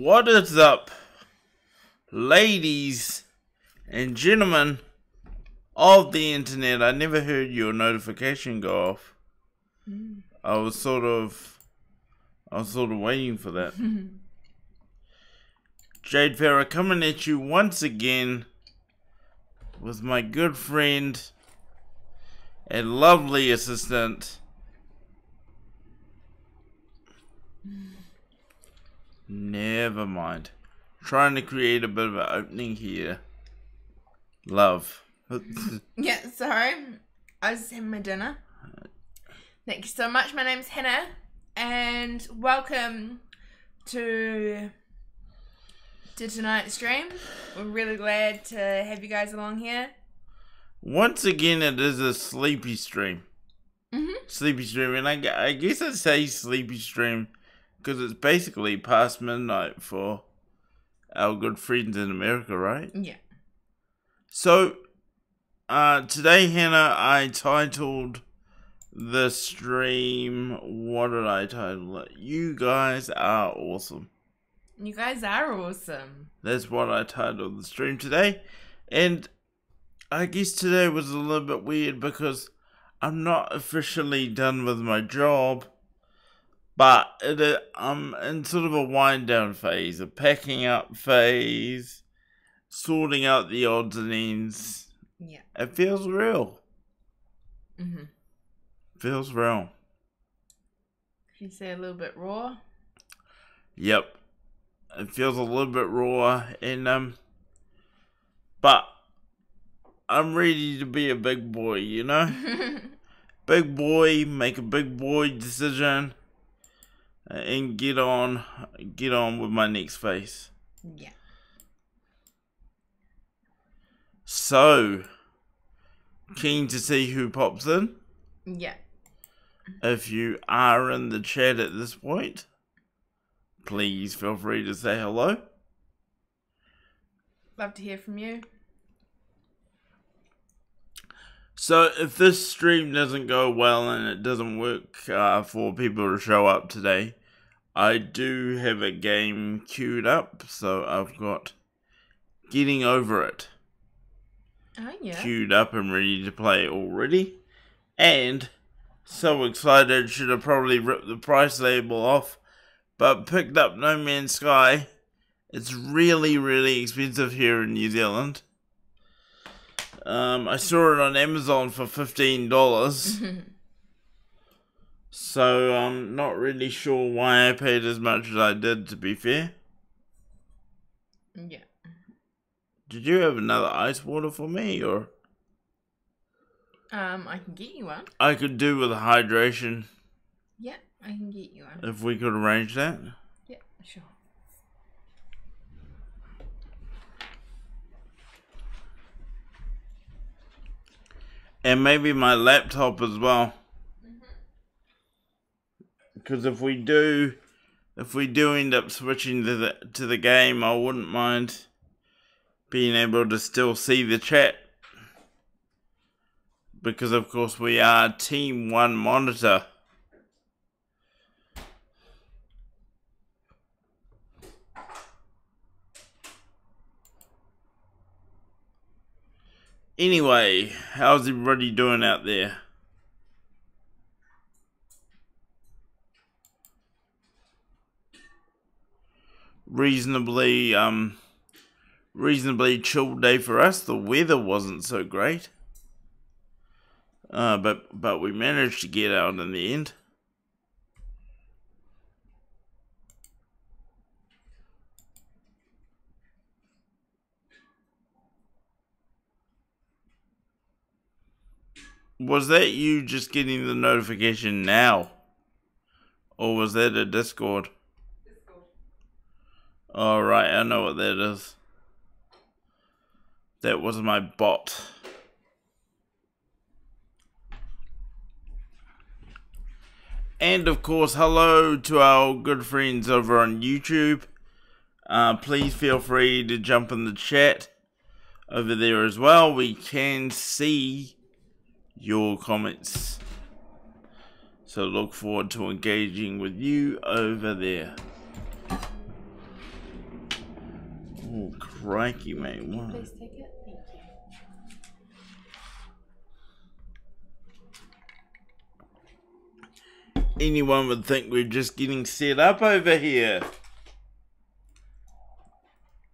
What is up, ladies and gentlemen of the internet? I never heard your notification go off. I was sort of waiting for that. Jade Farrar coming at you once again with my good friend and lovely assistant. Never mind. Trying to create a bit of an opening here. Love. Yeah, sorry. I was having my dinner. Thank you so much. My name's Hannah, and welcome to tonight's stream. We're really glad to have you guys along here. Once again, it is a sleepy stream. Sleepy stream, and I guess I say sleepy stream because it's basically past midnight for our good friends in America, right? Yeah. So, today, Hannah, I titled the stream, what did I title it? You guys are awesome. You guys are awesome. That's what I titled the stream today. And I guess today was a little bit weird because I'm not officially done with my job. But I'm in sort of a wind down phase, a packing up phase, sorting out the odds and ends. Yeah. It feels real. Feels real. Could you say a little bit raw? Yep. It feels a little bit raw, and but I'm ready to be a big boy, you know? Big boy, make a big boy decision, and get on with my next phase. Yeah. So, keen to see who pops in? Yeah. If you are in the chat at this point, please feel free to say hello. Love to hear from you. So, if this stream doesn't go well and it doesn't work for people to show up today, I do have a game queued up, so I've got Getting Over It queued up and ready to play already. And so excited, should have probably ripped the price label off, but picked up No Man's Sky. It's really, really expensive here in New Zealand. I saw it on Amazon for $15. So I'm not really sure why I paid as much as I did, to be fair. Yeah. Did you have another ice water for me, or? I can get you one. I could do with a hydration. Yeah, I can get you one. If we could arrange that. Yeah, sure. And maybe my laptop as well. Because if we do end up switching to the game, I wouldn't mind being able to still see the chat. Because of course we are Team 1 Monitor. Anyway, how's everybody doing out there? Reasonably chill day for us. The weather wasn't so great. But we managed to get out in the end. Was that you just getting the notification now? Or was that a Discord? Alright, I know what that is. That was my bot. And of course, hello to our good friends over on YouTube. Please feel free to jump in the chat over there as well. We can see your comments. So look forward to engaging with you over there. Oh, crikey, mate. What? Please take it. Thank you. Anyone would think we're just getting set up over here.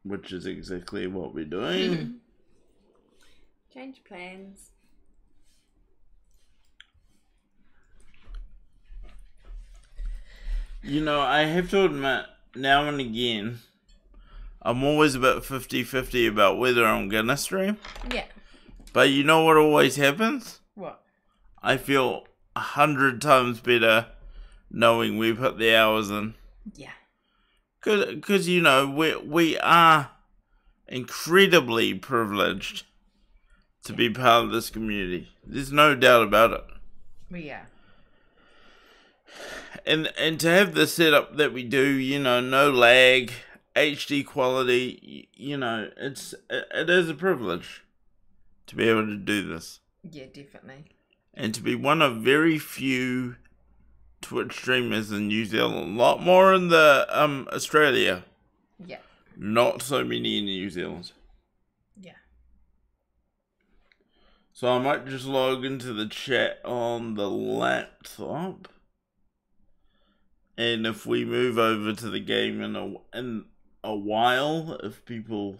Which is exactly what we're doing. Change plans. You know, I have to admit, now and again, I'm always about 50-50 about whether I'm gonna stream. Yeah. But you know what always happens? What? I feel 100 times better knowing we put the hours in. Yeah. Because you know, we are incredibly privileged to be part of this community. There's no doubt about it. Yeah. And to have the setup that we do, you know, no lag, HD quality, you know, it is a privilege to be able to do this. Yeah, definitely. And to be one of very few Twitch streamers in New Zealand, a lot more in the Australia. Yeah. Not so many in New Zealand. Yeah. So I might just log into the chat on the laptop. And if we move over to the game in a while, if people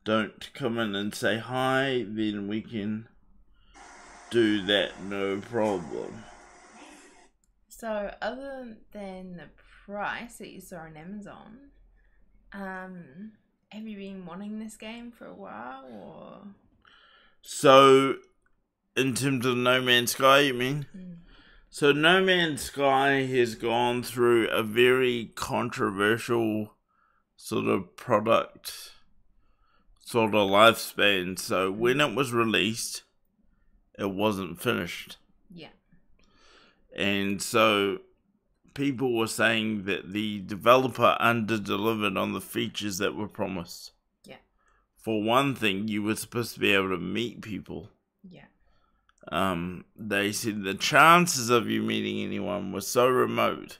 don't come in and say hi, then we can do that, no problem. So, other than the price that you saw on Amazon, have you been wanting this game for a while, or? So, in terms of No Man's Sky, you mean? So, No Man's Sky has gone through a very controversial sort of product, sort of lifespan. So, when it was released, it wasn't finished. Yeah. And so people were saying that the developer under-delivered on the features that were promised. Yeah. For one thing, you were supposed to be able to meet people. Yeah. They said the chances of you meeting anyone were so remote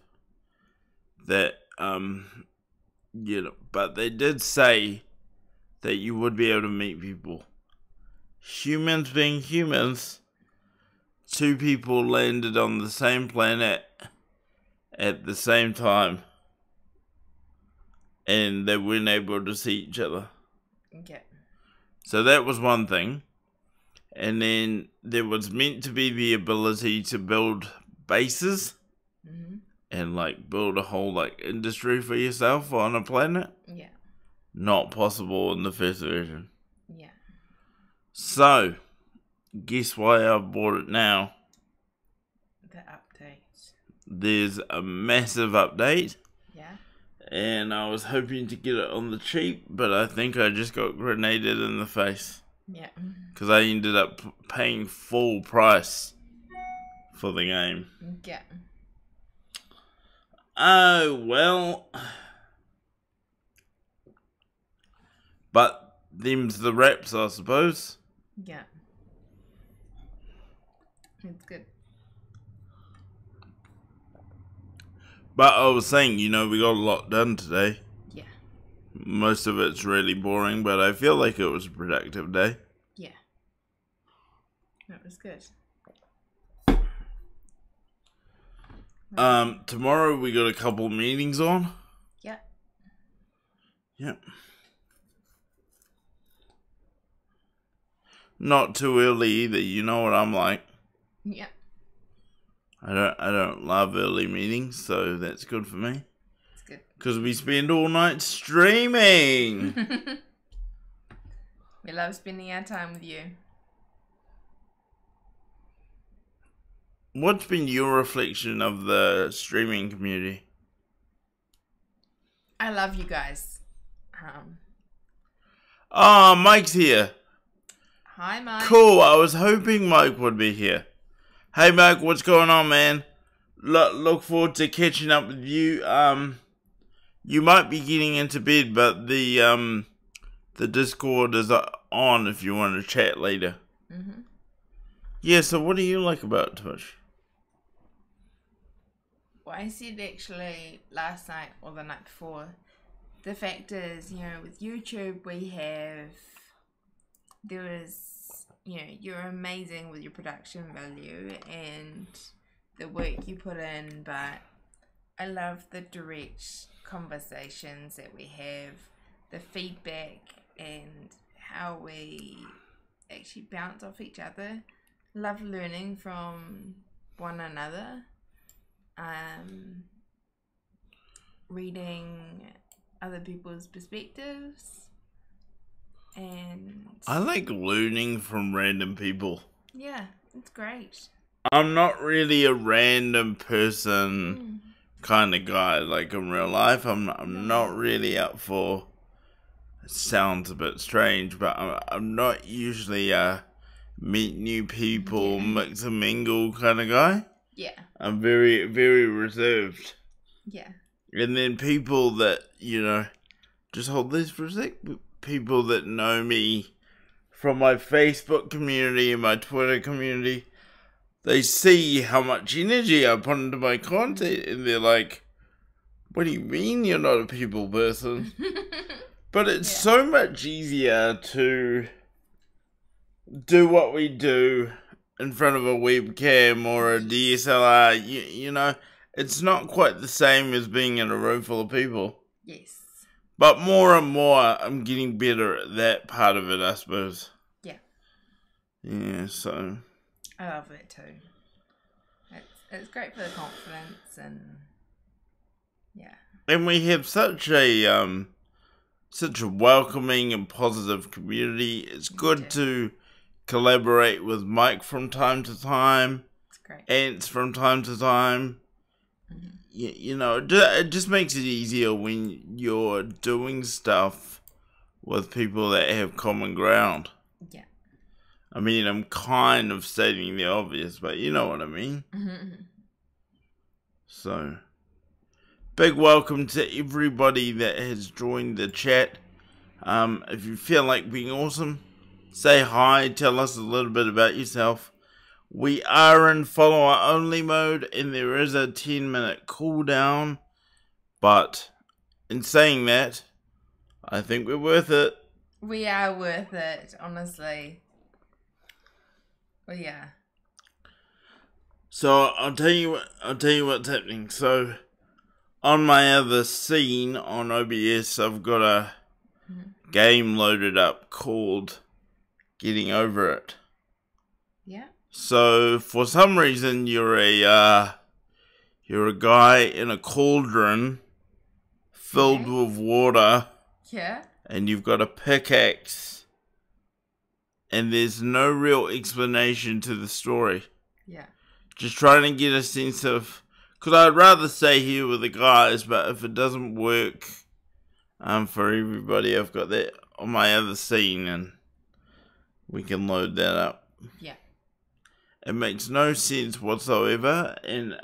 that, you know, but they did say that you would be able to meet people. Humans being humans, 2 people landed on the same planet at the same time, and they weren't able to see each other. Yeah. So that was one thing. And then there was meant to be the ability to build bases and like build a whole like industry for yourself on a planet. Yeah. Not possible in the first version. Yeah. So, guess why I bought it now? The update. There's a massive update. Yeah. And I was hoping to get it on the cheap, but I think I just got grenaded in the face. Yeah. Because I ended up paying full price for the game. Yeah. Oh, well. But them's the reps, I suppose. Yeah. It's good. But I was saying, you know, we got a lot done today. Yeah. Most of it's really boring, but I feel like it was a productive day. Yeah. That was good. Tomorrow we got a couple meetings on. Yeah. Yep. Not too early either, you know what I'm like. Yeah. I don't love early meetings, so that's good for me. It's good. Because we spend all night streaming. We love spending our time with you. What's been your reflection of the streaming community? I love you guys. Oh, Mike's here. Hi, Mike. Cool, I was hoping Mike would be here. Hey Mike, what's going on, man? Look forward to catching up with you. You might be getting into bed, but the Discord is on if you want to chat later. Yeah, so what do you like about Twitch? Well, I said actually last night or the night before the fact is, with YouTube, you're amazing with your production value and the work you put in, but I love the direct conversations that we have, the feedback, and how we actually bounce off each other. Love learning from one another. Reading other people's perspectives, and I like learning from random people. yeah, it's great. I'm not really a random person kind of guy. Like in real life, I'm not really up for. It sounds a bit strange, but I'm not usually a meet new people, mix and mingle kind of guy. Yeah. I'm very, very reserved. Yeah. And then people that, just hold this for a sec. People that know me from my Facebook community and my Twitter community, they see how much energy I put into my content and they're like, what do you mean you're not a people person? But it's so much easier to do what we do in front of a webcam or a DSLR, it's not quite the same as being in a room full of people. Yes. But more and more, I'm getting better at that part of it, I suppose. Yeah. Yeah, so. I love it too. It's great for the confidence and, yeah. And we have such a welcoming and positive community. It's good to collaborate with Mike from time to time. It's great. Ants from time to time. It just makes it easier when you're doing stuff with people that have common ground. Yeah. I mean, I'm kind of stating the obvious, but you know what I mean. So, big welcome to everybody that has joined the chat. If you feel like being awesome, say hi, tell us a little bit about yourself. We are in follower only mode and there is a 10-minute cooldown, but in saying that, I think we're worth it. We are worth it, honestly. Well, yeah. So I'll tell you what's happening. So on my other scene on OBS, I've got a game loaded up called Getting Over It. Yeah. So for some reason you're a guy in a cauldron filled with water. Yeah. And you've got a pickaxe. And there's no real explanation to the story. Yeah. Just trying to get a sense of, because I'd rather stay here with the guys, but if it doesn't work for everybody, I've got that on my other scene and we can load that up. Yeah. It makes no sense whatsoever, and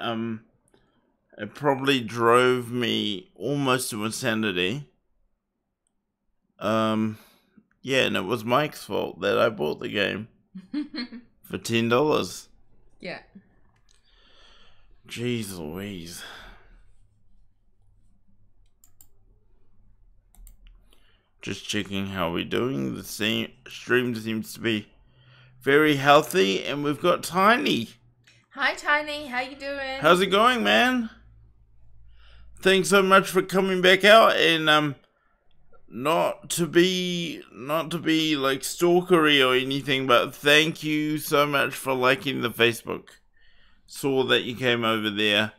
it probably drove me almost to insanity. Yeah, and it was Mike's fault that I bought the game for $10. Yeah. Jeez Louise. Just checking how we're doing. The stream seems to be very healthy, and we've got Tiny. Hi, Tiny. How you doing? How's it going, man? Thanks so much for coming back out, and not to be like stalkery or anything, but thank you so much for liking the Facebook. Saw that you came over there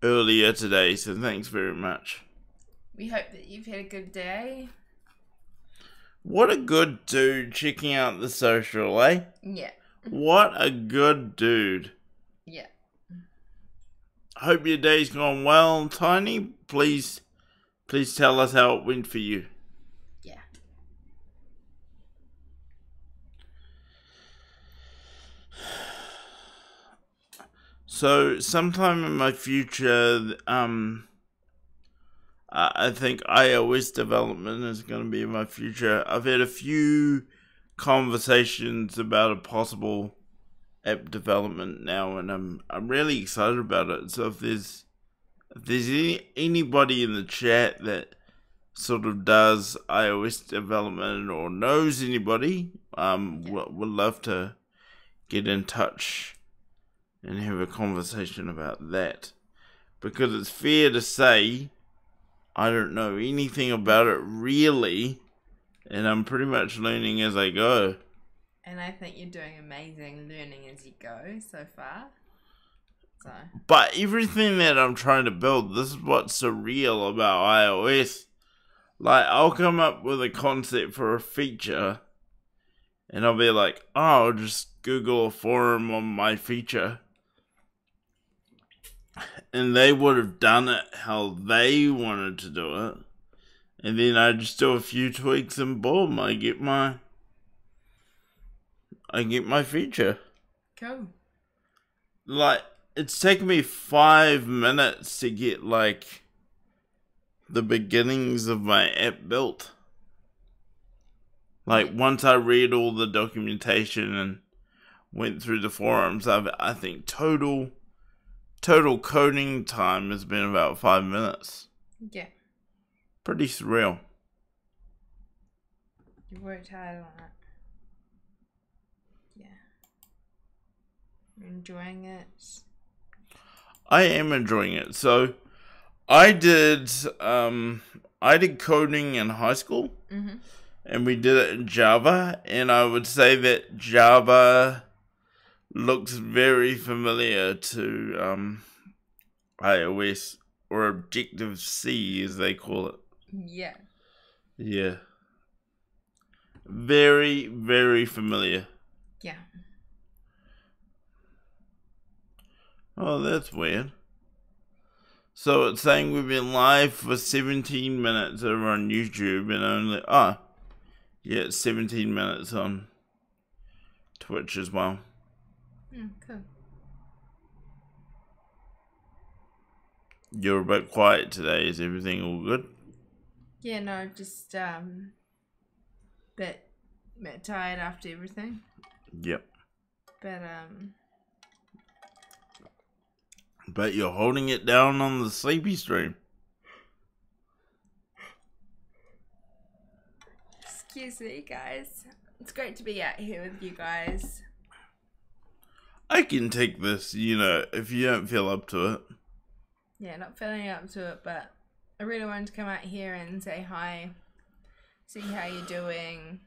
earlier today, so thanks very much. We hope that you've had a good day. What a good dude checking out the social, eh? Yeah. What a good dude. Yeah. Hope your day's gone well, Tiny. Please tell us how it went for you. Yeah. So, sometime in my future, I think iOS development is going to be in my future. I've had a few conversations about a possible app development now, and I'm really excited about it. So if if there's anybody in the chat that sort of does iOS development or knows anybody, would love to get in touch and have a conversation about that. Because it's fair to say I don't know anything about it really, and I'm pretty much learning as I go. And I think you're doing amazing learning as you go so far. So. But everything that I'm trying to build, this is what's surreal about iOS. Like, I'll come up with a concept for a feature, and I'll be like, oh, I'll just Google a forum on my feature. And they would have done it how they wanted to do it. And then I just do a few tweaks and boom, I get my feature. Cool. Like, it's taken me 5 minutes to get, like, the beginnings of my app built. Like, once I read all the documentation and went through the forums, I think total coding time has been about 5 minutes. Yeah. Pretty surreal. You worked hard on it. Yeah. You're enjoying it? I am enjoying it. So, I did coding in high school. Mm-hmm. And we did it in Java. And I would say that Java looks very familiar to iOS, or Objective-C as they call it. Yeah. Yeah. Very, very familiar. Yeah. Oh, that's weird. So it's saying we've been live for 17 minutes over on YouTube and only... it's 17 minutes on Twitch as well. Cool. You're a bit quiet today. Is everything all good? Yeah, no, just bit tired after everything. Yep. But you're holding it down on the sleepy stream. Excuse me, guys. It's great to be out here with you guys. I can take this, if you don't feel up to it. Yeah, not feeling up to it, but I really wanted to come out here and say hi, see how you're doing.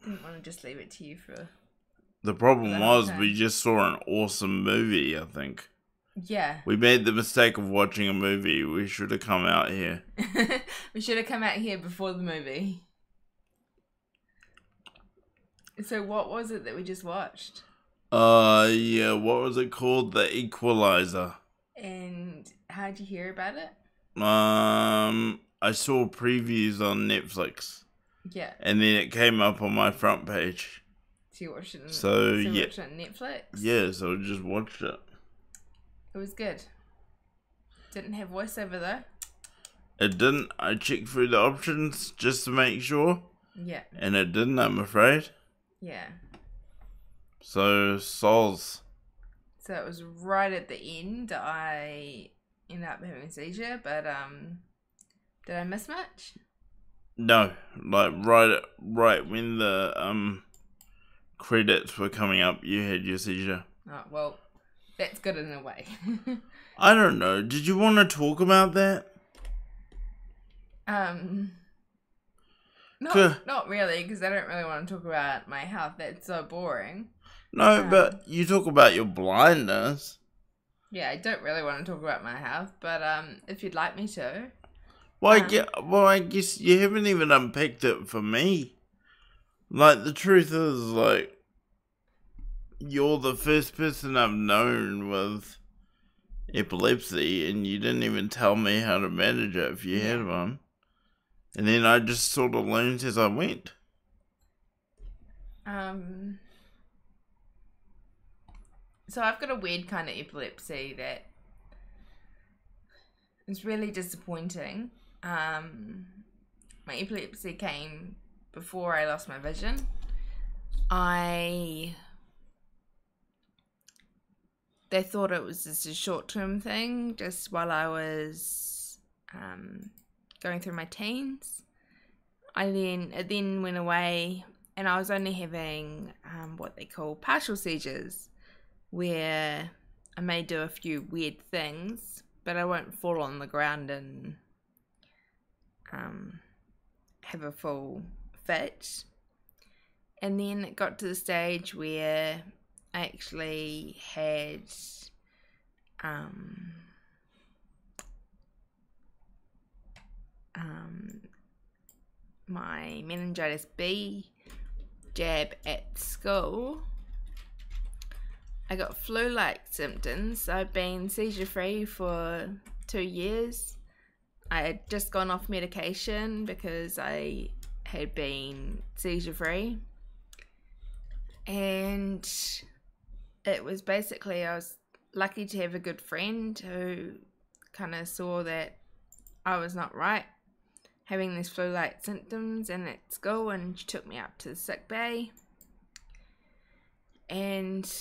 Didn't want to just leave it to you for... The problem was time. we just saw an awesome movie, I think. Yeah. We made the mistake of watching a movie. We should have come out here. We should have come out here before the movie. So what was it that we just watched? Yeah, what was it called? The Equalizer. And how'd you hear about it? I saw previews on Netflix. Yeah. And then it came up on my front page. So you watched it you watched it on Netflix? Yeah, so I just watched it. It was good. Didn't have voiceover though. It didn't. I checked through the options just to make sure. Yeah. And it didn't, I'm afraid. Yeah. So, sols. So it was right at the end. I ended up having a seizure, but did I miss much? No, like right when the credits were coming up, you had your seizure. Oh, well, that's good in a way. I don't know. Did you want to talk about that? Not really, because I don't really want to talk about my health. That's so boring. No, but you talk about your blindness. Yeah, I don't really want to talk about my health, but if you'd like me to. Well, I guess you haven't even unpicked it for me. Like, the truth is, like, you're the first person I've known with epilepsy, and you didn't even tell me how to manage it if you had one. And then I just sort of learned as I went. So I've got a weird kind of epilepsy that is really disappointing. My epilepsy came before I lost my vision. I they thought it was just a short-term thing, just while I was going through my teens. It then went away, and I was only having what they call partial seizures, where I may do a few weird things, but I won't fall on the ground and have a full fit. And then it got to the stage where I actually had my meningitis B jab at school. I got flu-like symptoms. I've been seizure-free for 2 years. I had just gone off medication because I had been seizure-free. And it was basically, I was lucky to have a good friend who kind of saw that I was not right, having these flu-like symptoms, and at school, and she took me up to the sick bay. And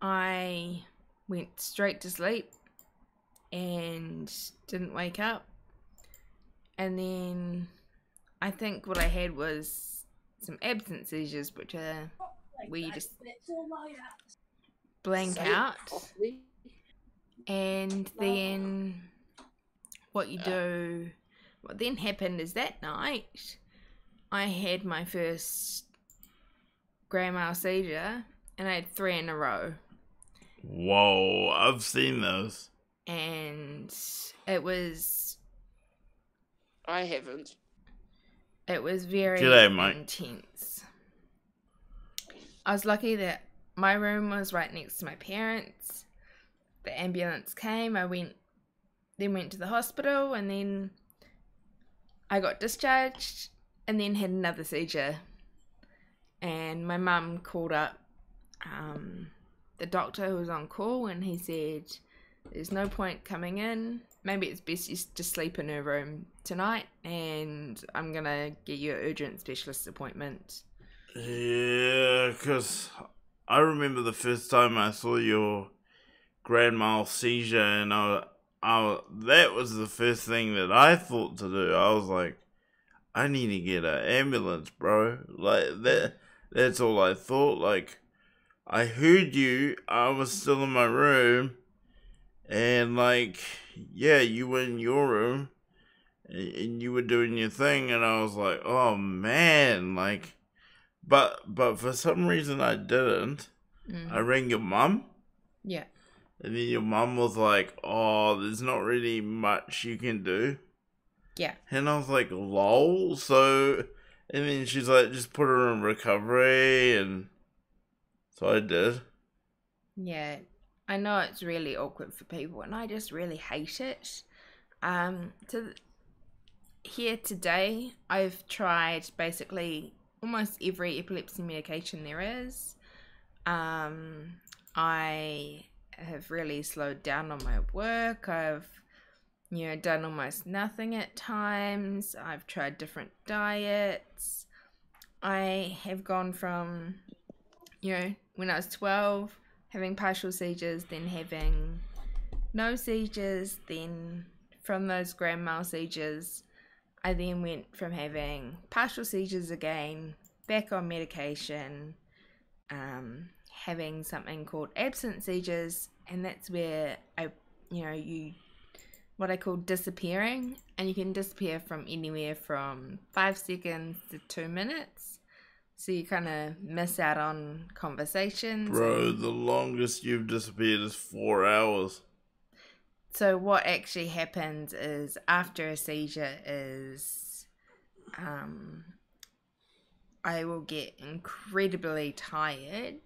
I went straight to sleep and didn't wake up. And then I think what I had was some absent seizures, which are where you just blank out. And then what then happened is that night I had my first grand mal seizure, and I had 3 in a row. Whoa, I've seen those. And it was... I haven't. It was very G'day, mate. intense. I was lucky that my room was right next to my parents'. The ambulance came. I went to the hospital, and then I got discharged, and then had another seizure. And my mum called up the doctor who was on call, and he said, "There's no point coming in. Maybe it's best you just sleep in her room tonight, and I'm gonna get you an urgent specialist appointment." Yeah, because I remember the first time I saw your grand mal seizure, and that was the first thing that I thought to do. I was like, I need to get an ambulance, bro. Like, that's all I thought. Like, I heard you, I was still in my room, and like, yeah, you were in your room, and you were doing your thing, and I was like, oh man, like, but for some reason I didn't. I rang your mum. Yeah. And then your mum was like, oh, there's not really much you can do. Yeah. And I was like, lol. So, and then she's like, just put her in recovery. And so I did. Yeah. I know it's really awkward for people, and I just really hate it. Here today, I've tried basically almost every epilepsy medication there is. I have really slowed down on my work. I've, done almost nothing at times. I've tried different diets. I have gone from, when I was 12, having partial seizures, then having no seizures, then from those grand mal seizures, I then went from having partial seizures again, back on medication, having something called absent seizures, and that's where what I call disappearing, and you can disappear from anywhere from 5 seconds to 2 minutes, so you kind of miss out on conversations. Bro, the longest you've disappeared is 4 hours. So what actually happens is, after a seizure is, I will get incredibly tired,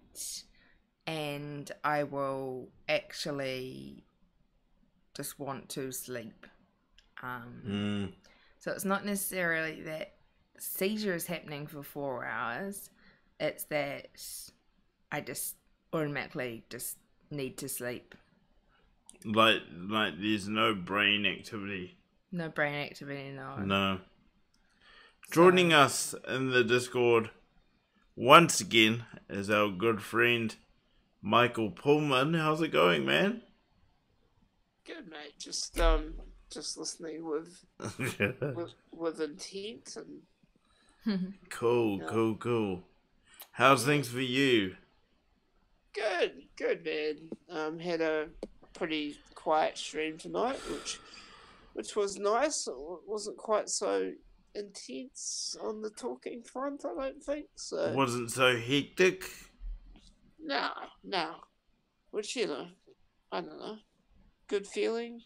and I will actually just want to sleep. So it's not necessarily that seizure is happening for 4 hours. It's that I just automatically just need to sleep. Like there's no brain activity. No brain activity, no. No. Joining us in the Discord once again is our good friend Michael Pullman. How's it going, man? Good, mate. Just listening with intent and Cool, you know, cool. How's yeah. things for you? Good, man. Had a pretty quiet stream tonight, which was nice. It wasn't quite so intense on the talking front, I don't think. So Wasn't so hectic? no. Which I don't know. Good feeling.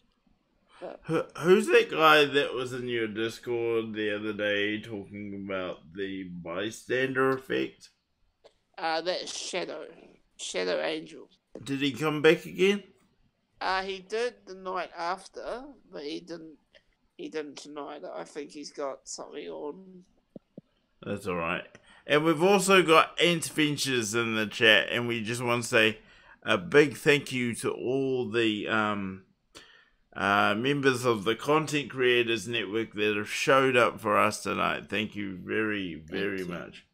But Who's that guy that was in your Discord the other day talking about the bystander effect? that's Shadow Angel. Did he come back again? He did the night after, but he didn't. He didn't tonight. I think he's got something on. That's alright. And we've also got Ant Ventures in the chat, and we just want to say a big thank you to all the members of the Content Creators Network that have showed up for us tonight. Thank you very much.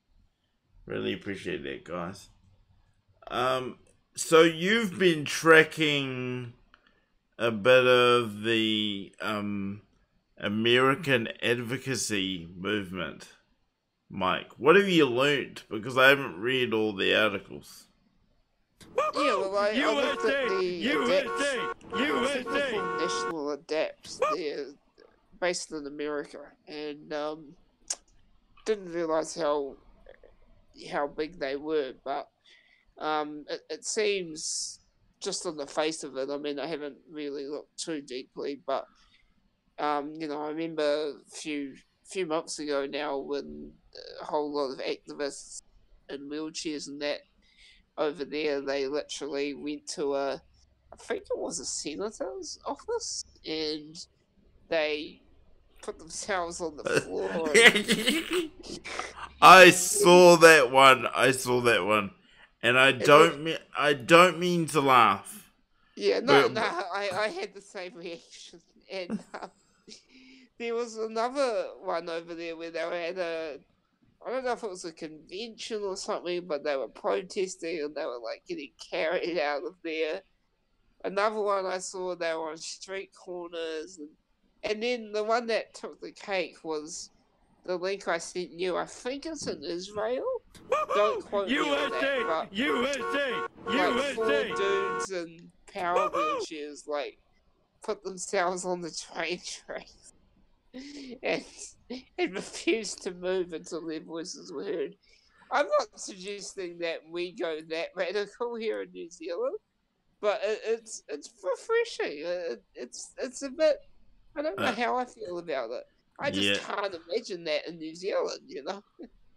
Really appreciate that, guys. So you've been tracking a bit of the American advocacy movement, Mike. What have you learnt? Because I haven't read all the articles. Yeah, well, I looked at the Technical National Adapts. They're based in America, and didn't realize how big they were, but it seems just on the face of it. I mean, I haven't really looked too deeply, but I remember a few months ago now when a whole lot of activists in wheelchairs and that over there, they literally went to I think it was a senator's office, and they put themselves on the floor. I saw that one. And I don't mean to laugh. Yeah, no, I had the same reaction, and there was another one over there where they were at I don't know if it was a convention or something, but they were protesting and they were like getting carried out of there. Another one I saw, they were on street corners, and then the one that took the cake was the link I sent you. I think it's in Israel. Don't quote me on that, but like four dudes in power wheelchairs like put themselves on the train tracks and refused to move until their voices were heard. I'm not suggesting that we go that radical here in New Zealand, but it's refreshing. It's a bit. I don't know how I feel about it. I just can't imagine that in New Zealand,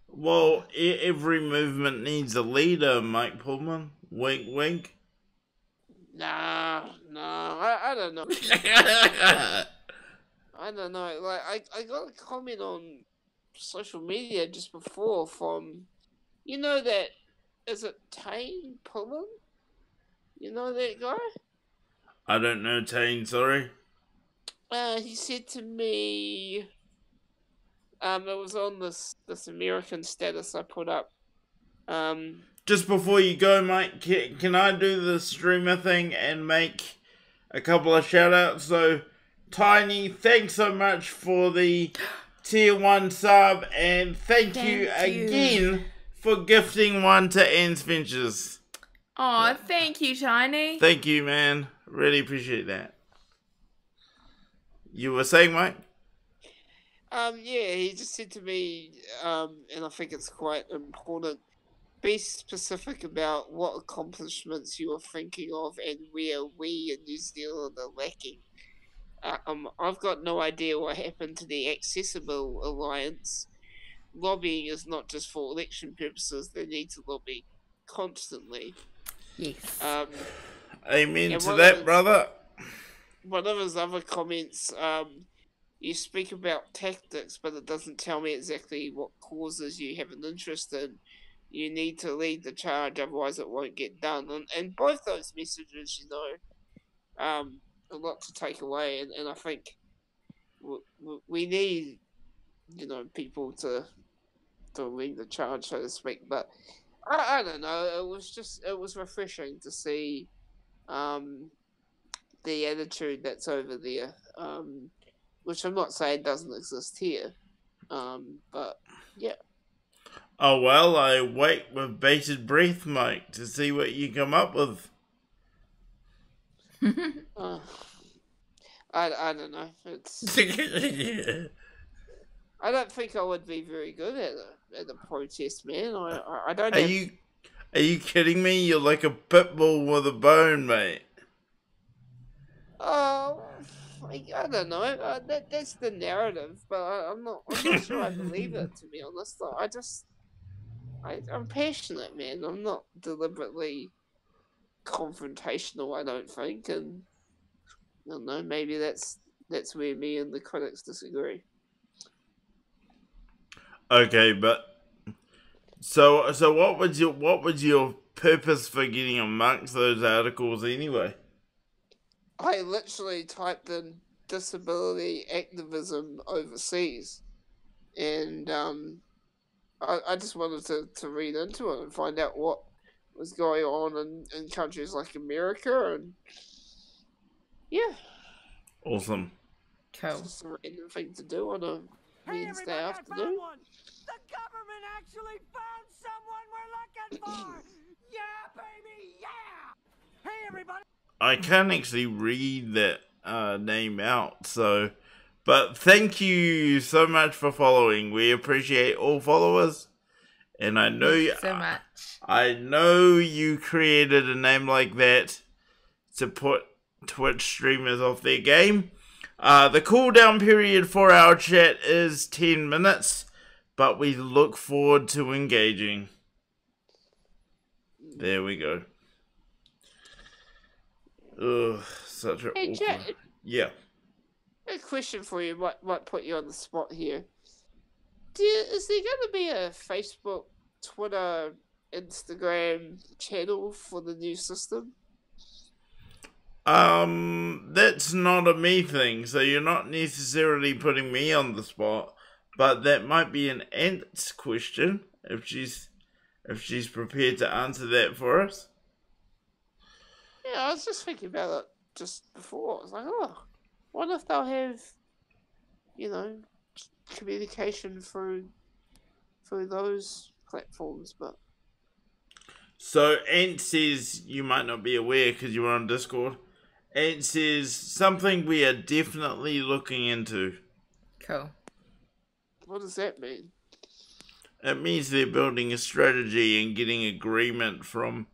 Well, every movement needs a leader, Mike Pullman. Wink, wink. Nah, I don't know. I don't know. Like, I got a comment on social media just before from, that, is it Tane Pullman? You know that guy? I don't know, Tane, sorry. He said to me, it was on this American status I put up. Just before you go, Mike, can I do the streamer thing and make a couple of shout outs? So, Tiny, thanks so much for the tier 1 sub, and thank you again for gifting one to Anne's Ventures. Oh, thank you, Tiny. Thank you, man. Really appreciate that. You were saying, Mike? Yeah, he just said to me, and I think it's quite important, be specific about what accomplishments you are thinking of and where we in New Zealand are lacking. I've got no idea what happened to the Accessible Alliance. Lobbying is not just for election purposes, they need to lobby constantly. Yes. Amen to that, brother. One of his other comments, you speak about tactics, but it doesn't tell me exactly what causes you have an interest in. You need to lead the charge, otherwise it won't get done. And both those messages, a lot to take away, and I think we need, people to lead the charge, so to speak. But I don't know. It was refreshing to see the attitude that's over there. Which I'm not saying doesn't exist here. But yeah. Oh well, I wait with bated breath, Mike, to see what you come up with. Uh, I don't know. It's I don't think I would be very good at a protest, man. I don't Are have. you kidding me? You're like a pit bull with a bone, mate. Oh, I don't know. That's the narrative, but I'm not sure I believe it. To be honest, I'm passionate, man. I'm not deliberately confrontational. I don't think, and I don't know. Maybe that's where me and the critics disagree. Okay, but so what was your purpose for getting amongst those articles anyway? I literally typed in disability activism overseas, and I just wanted to read into it and find out what was going on in countries like America, and yeah, Awesome. it's Cool. just a random thing to do on a Wednesday afternoon. One. The government actually found someone we're looking for! Yeah, baby, yeah! Hey, everybody! I can't actually read that name out, so. But thank you so much for following. We appreciate all followers, and I know Thank you. you so much. I know you created a name like that to put Twitch streamers off their game. The cooldown period for our chat is 10 minutes, but we look forward to engaging. There we go. Ugh, such a Hey, awkward. Jack, Yeah. a question for you might put you on the spot here. Is there going to be a Facebook, Twitter, Instagram channel for the new system? That's not a me thing, so you're not necessarily putting me on the spot, but that might be an Ant's question if she's prepared to answer that for us. Yeah, I was just thinking about it just before. I was like, oh, what if they'll have, you know, communication through those platforms? But So Ant says you might not be aware because you were on Discord. Ant says something we are definitely looking into. Cool. what does that mean? It means they're building a strategy and getting agreement from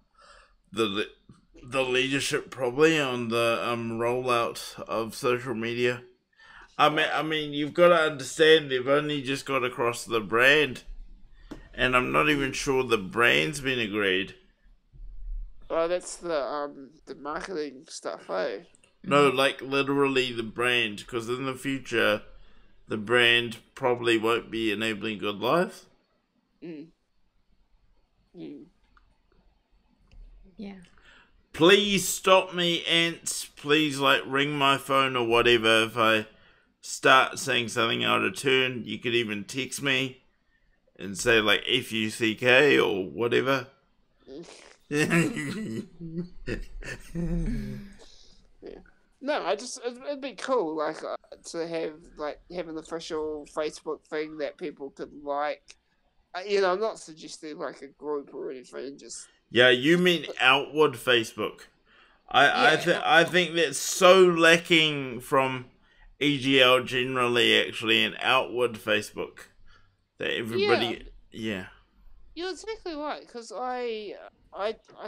the leadership probably on the rollout of social media. I mean, you've got to understand they've only just got across the brand, and I'm not even sure the brand's been agreed. Oh, that's the marketing stuff, eh? No, like literally the brand, because in the future, the brand probably won't be enabling good lives. Mm. Mm. Yeah. Please stop me, Ants. Please, like, ring my phone or whatever if I start saying something out of turn. You could even text me and say, like, FUCK or whatever. Yeah. No, it'd be cool, like to have an official Facebook thing that people could like. I'm not suggesting like a group or anything. Just Yeah, you mean outward Facebook. Yeah. I think that's so lacking from EGL generally, actually, and outward Facebook that everybody, yeah. you're exactly right. Because I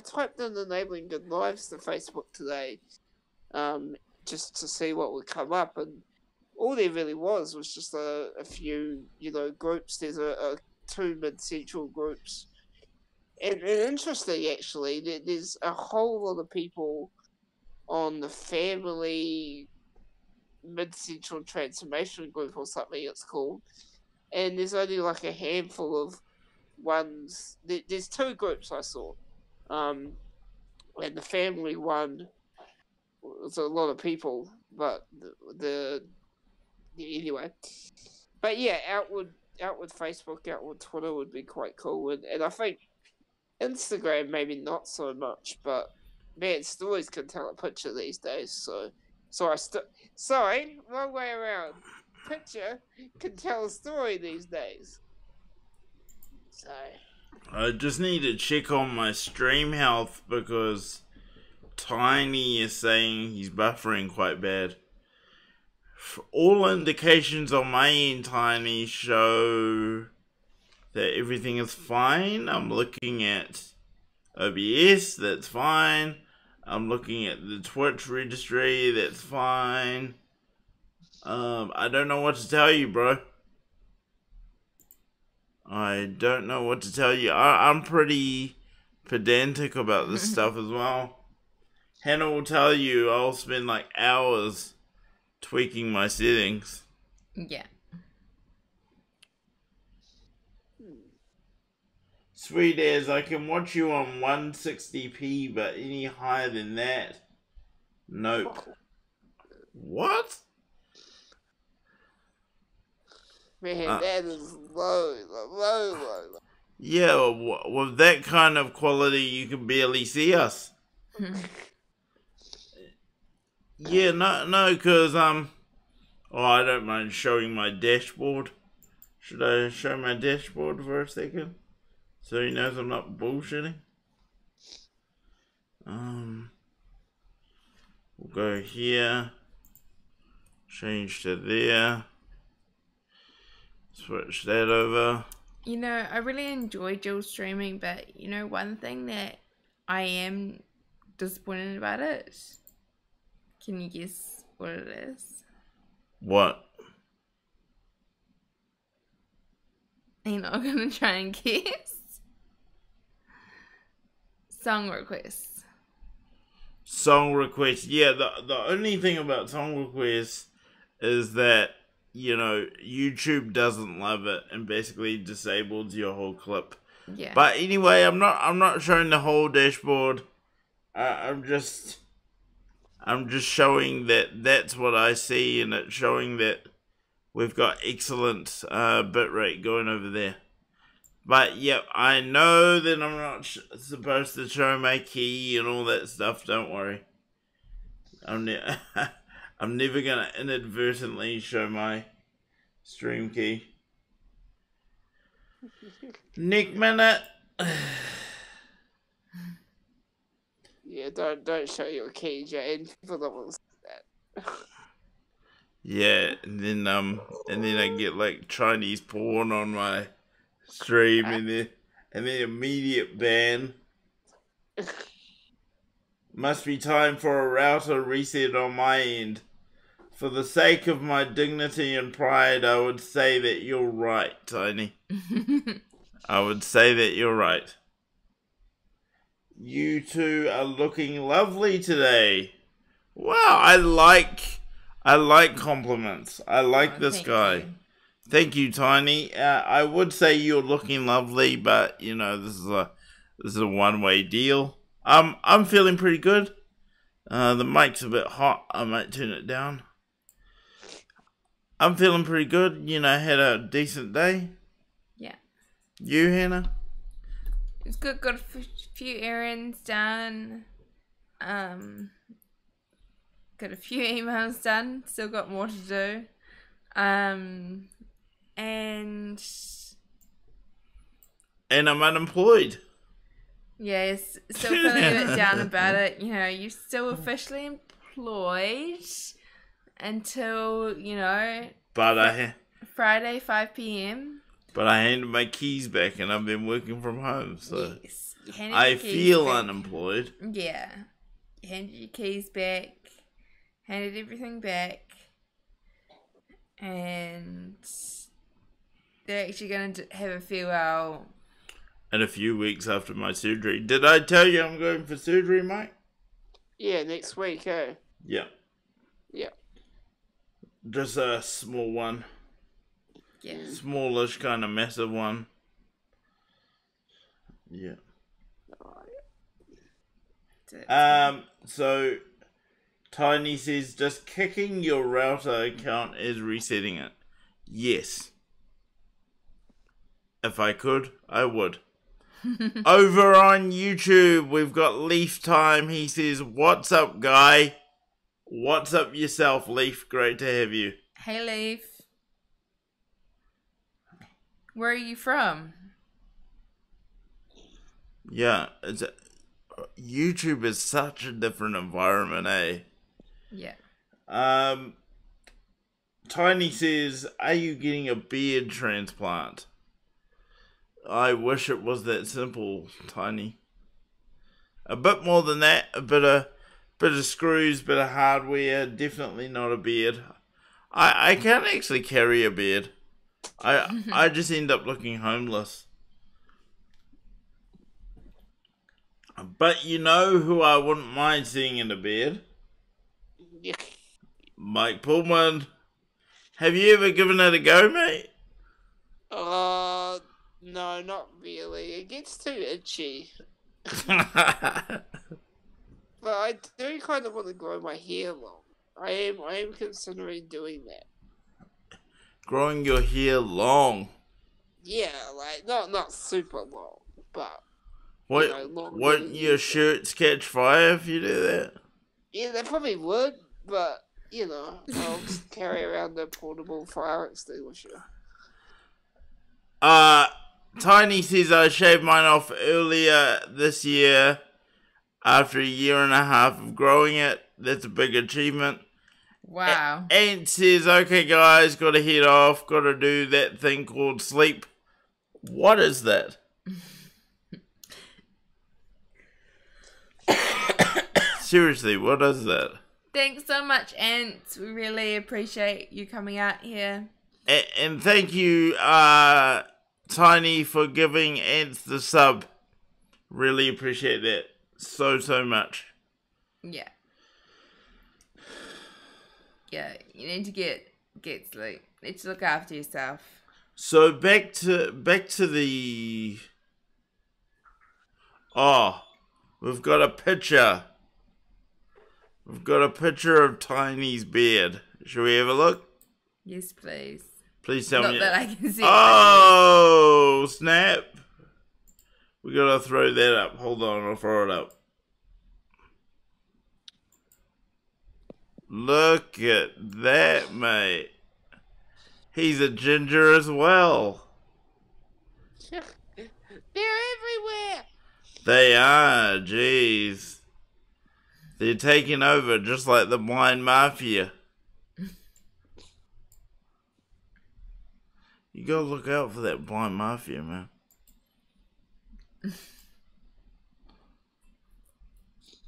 typed in enabling good lives to Facebook today, just to see what would come up, and all there really was just a few groups. There's a two mid-central groups, and interesting actually. There's a whole lot of people on the family mid-central transformation group or something it's called, and there's only like a handful of ones. There's two groups I saw, and the family one was a lot of people, but anyway. But yeah, outward Facebook, outward Twitter would be quite cool, and I think Instagram maybe not so much, but man, stories can tell a picture these days. Sorry, wrong way around. Picture can tell a story these days. So I just need to check on my stream health because Tiny is saying he's buffering quite bad. All indications on my end, Tiny, show that everything is fine. I'm looking at OBS, that's fine. I'm looking at the Twitch registry, that's fine. I don't know what to tell you, bro. I don't know what to tell you. I'm pretty pedantic about this stuff as well. Hannah will tell you I'll spend like hours tweaking my settings. Yeah. Sweet as I can watch you on 160p, but any higher than that, nope. What? man, that is low. Yeah, with that kind of quality, you can barely see us. Yeah, no, cause oh, I don't mind showing my dashboard. Should I show my dashboard for a second, so he knows I'm not bullshitting? We'll go here, change to there, switch that over. You know, I really enjoy Jill streaming, but you know, one thing that I am disappointed about it. Can you guess what it is? What? You're not gonna try and guess? Song requests. Song requests. Yeah, the only thing about song requests is that, you know, YouTube doesn't love it and basically disables your whole clip. Yeah. But anyway, I'm not showing the whole dashboard. I'm just showing that that's what I see, and it's showing that we've got excellent bitrate going over there. But yeah, I know that I'm not supposed to show my key and all that stuff. Don't worry. I'm never gonna inadvertently show my stream key. Nick Minute. Yeah, don't show your key, Jane. People don't want to see that. Yeah, and then I get like Chinese porn on my stream, and then immediate ban. Must be time for a router reset on my end. For the sake of my dignity and pride, I would say that you're right, Tiny. I would say that you're right. You two are looking lovely today. Wow, I like compliments. I like this guy. You. Thank you, Tiny. I would say you're looking lovely, but you know this is a one-way deal. I'm feeling pretty good. The mic's a bit hot. I might turn it down. I'm feeling pretty good. You know, had a decent day. Yeah. You, Hannah? It's good. Got a few errands done. Got a few emails done. Still got more to do. And I'm unemployed. yes, still feeling a bit down about it. You know, you're still officially employed until, you know, But Friday 5 p.m. But I handed my keys back, and I've been working from home, so Yes, you handed I your keys feel back. unemployed. Yeah, you handed your keys back, handed everything back, and they're actually going to have a farewell. And a few weeks after my surgery. Did I tell you I'm going for surgery, Mike? Yeah, next week, eh? Yeah. Yeah. Just a small one. Yeah. Smallish, kind of massive one. Yeah. So Tiny says, just kicking your router account is resetting it. Yes. If I could, I would. Over on YouTube, we've got Leaf Time. He says, "What's up, guy? What's up yourself, Leaf? Great to have you." Hey, Leaf. Where are you from? Yeah, YouTube is such a different environment, eh? Yeah. Tiny says, "Are you getting a beard transplant?" I wish it was that simple, Tiny. A bit more than that, a bit of screws, bit of hardware, definitely not a beard. I can't actually carry a beard. I just end up looking homeless. But you know who I wouldn't mind seeing in a beard? Yeah. Mike Pullman. Have you ever given it a go, mate? No, not really. It gets too itchy. But I do kind of want to grow my hair long. I am considering doing that. Growing your hair long. Yeah, like not super long, but What? longer Won't than your usual. shirts catch fire if you do that? Yeah, they probably would, but I'll just carry around the portable fire extinguisher. Tiny says I shaved mine off earlier this year after a year and a half of growing it. That's a big achievement. Wow. Ant says, "Okay, guys, gotta head off. Gotta do that thing called sleep." What is that? Seriously, what is that? Thanks so much, Ant. We really appreciate you coming out here. And thank you, Tiny, for giving Ant the sub. Really appreciate that so much. Yeah. Yeah, you need to get sleep. You need to look after yourself. So back to the. Oh, we've got a picture. We've got a picture of Tiny's beard. Shall we have a look? Yes, please. Please tell Not me. that I can see. Oh, snap. We gotta throw that up. Hold on, I'll throw it up. Look at that, mate. He's a ginger as well. They're everywhere. They are, jeez. They're taking over just like the blind mafia. You gotta look out for that blind mafia, man.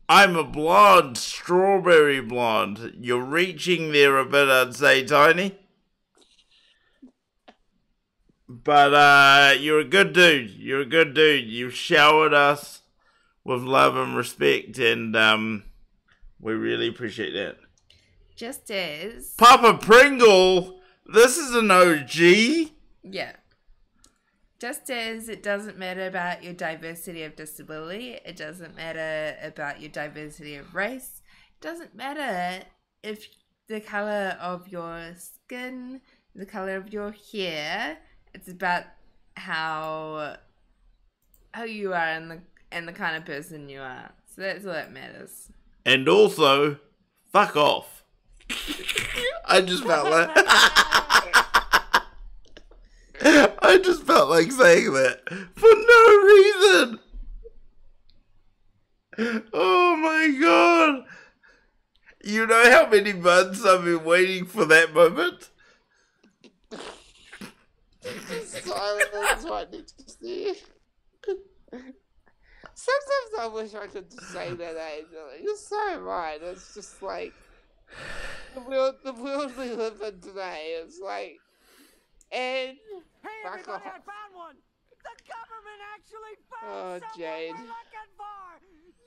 I'm a blonde, strawberry blonde. You're reaching there a bit, I'd say, Tiny. But you're a good dude. You're a good dude. You've showered us with love and respect, and we really appreciate that. Just as. Papa Pringle, this is an OG. Yeah. Just as it doesn't matter about your diversity of disability, it doesn't matter about your diversity of race, it doesn't matter if the color of your skin, the color of your hair, it's about how you are and the kind of person you are. So that's all that matters. And also, fuck off. I just felt like I just felt like saying that for no reason. Oh my god. You know how many months I've been waiting for that moment? Silence what I need to see. Sometimes I wish I could just say that, Angel. You're so right. It's just like the world we live in today is like, and Hey, fuck everybody, off. I found one! The government actually found Oh, someone Jade. we're looking for!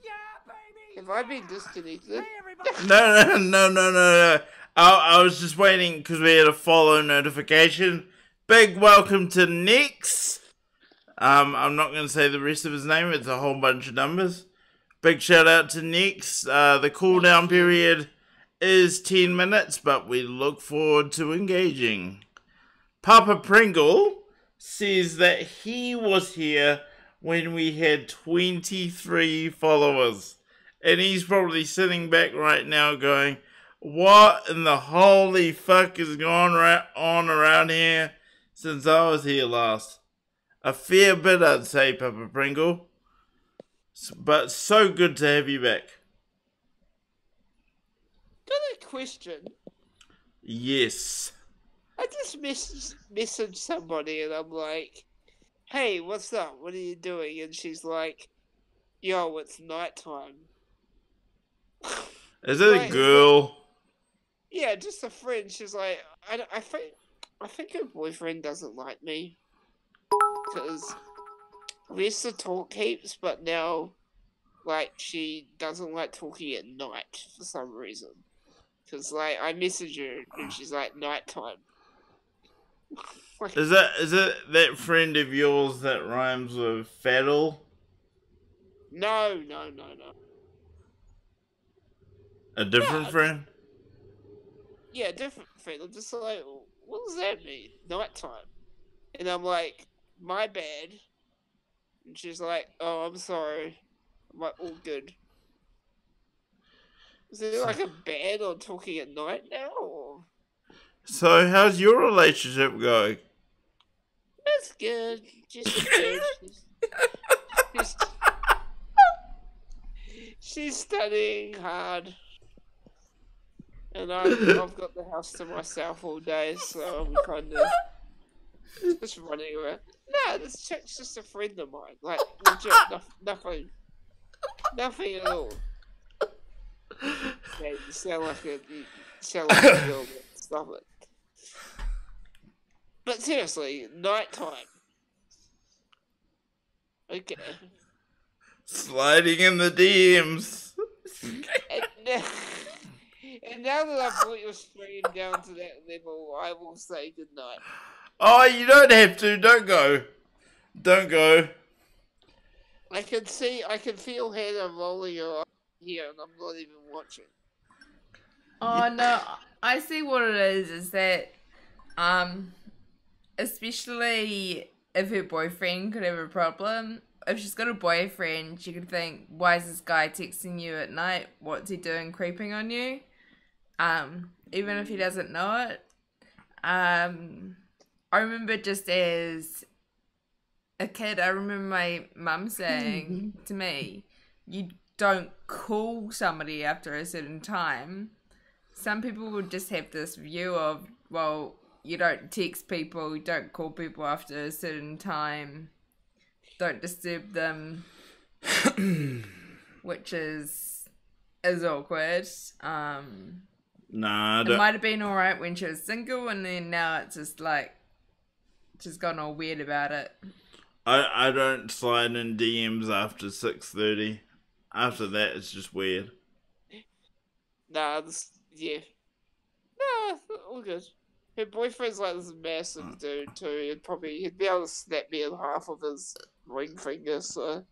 Yeah, baby! Have I been disconnected? Hey, everybody! No. I was just waiting because we had a follow notification. Big welcome to Nix. I'm not going to say the rest of his name. It's a whole bunch of numbers. Big shout out to Nix. The cooldown period is 10 minutes, but we look forward to engaging. Papa Pringle says that he was here when we had 23 followers. And he's probably sitting back right now going, what in the holy fuck is going on around here since I was here last? A fair bit, I'd say, Papa Pringle. But so good to have you back. Got a question. Yes. I just messaged somebody and I'm like, hey, what's up? What are you doing? And she's like, yo, it's nighttime. Is it Like, a girl? Yeah, just a friend. She's like, I think her boyfriend doesn't like me. Because we used to talk heaps, but now, like, she doesn't like talking at night for some reason. Because, like, I message her and she's like, nighttime. Like, Is it that friend of yours that rhymes with faddle? no. A different No, friend? Yeah, different friend. I'm just like, what does that mean? Nighttime. And I'm like, my bad. And she's like, oh, I'm sorry. I'm like, all good. Is there like a ban on talking at night now? Or? So how's your relationship going? That's good. Just good. She's, she's studying hard. And I've got the house to myself all day, so I'm kind of just running around. No, this chick's just a friend of mine. Like, legit, nothing at all. Yeah, you sound like a girl. Stop it. But seriously, nighttime. Okay. Sliding in the DMs. And now that I've brought your stream down to that level, I will say goodnight. Oh, you don't have to. Don't go. Don't go. I can feel Hannah rolling her eyes here, and I'm not even watching. Oh no, I see what it is that, especially if her boyfriend could have a problem. If she's got a boyfriend, she could think, why is this guy texting you at night? What's he doing creeping on you? Even if he doesn't know it. I remember just as a kid, I remember my mum saying to me, you don't call somebody after a certain time. Some people would just have this view of, well, you don't text people, you don't call people after a certain time, don't disturb them, which is awkward. Nah, I It don't. might have been alright when she was single, and then now it's just like, she's gone all weird about it. I don't slide in DMs after 6:30. After that, it's just weird. Nah, yeah. Nah, all good. Her boyfriend's like this massive dude too. He'd be able to snap me in half of his ring finger. So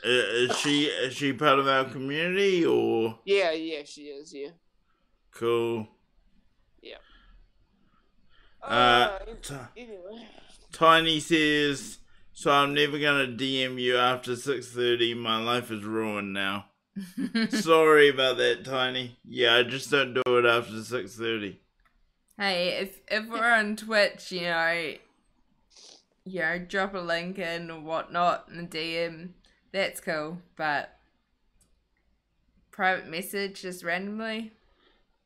Is she part of our community or? yeah, she is. Yeah. Cool. Yeah. Anyway. Tiny says, so I'm never gonna DM you after 6:30. My life is ruined now. Sorry about that, Tiny. Yeah, I just don't do it after 6:30. Hey, if we're on Twitch, you know, drop a link in or whatnot in the DM, that's cool. But private message just randomly.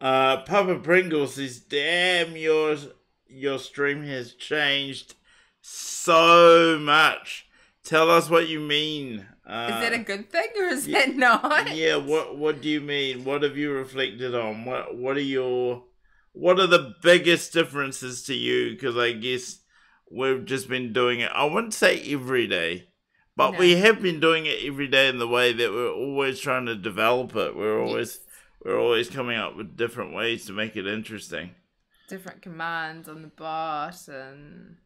Papa Pringle says, damn, your stream has changed so much. Tell us what you mean. Is that a good thing or is that not? Yeah, what do you mean? What have you reflected on? What are the biggest differences to you? Because I guess we've just been doing it, I wouldn't say every day, but No. we have been doing it every day in the way that we're always trying to develop it. We're always coming up with different ways to make it interesting. Different commands on the bot and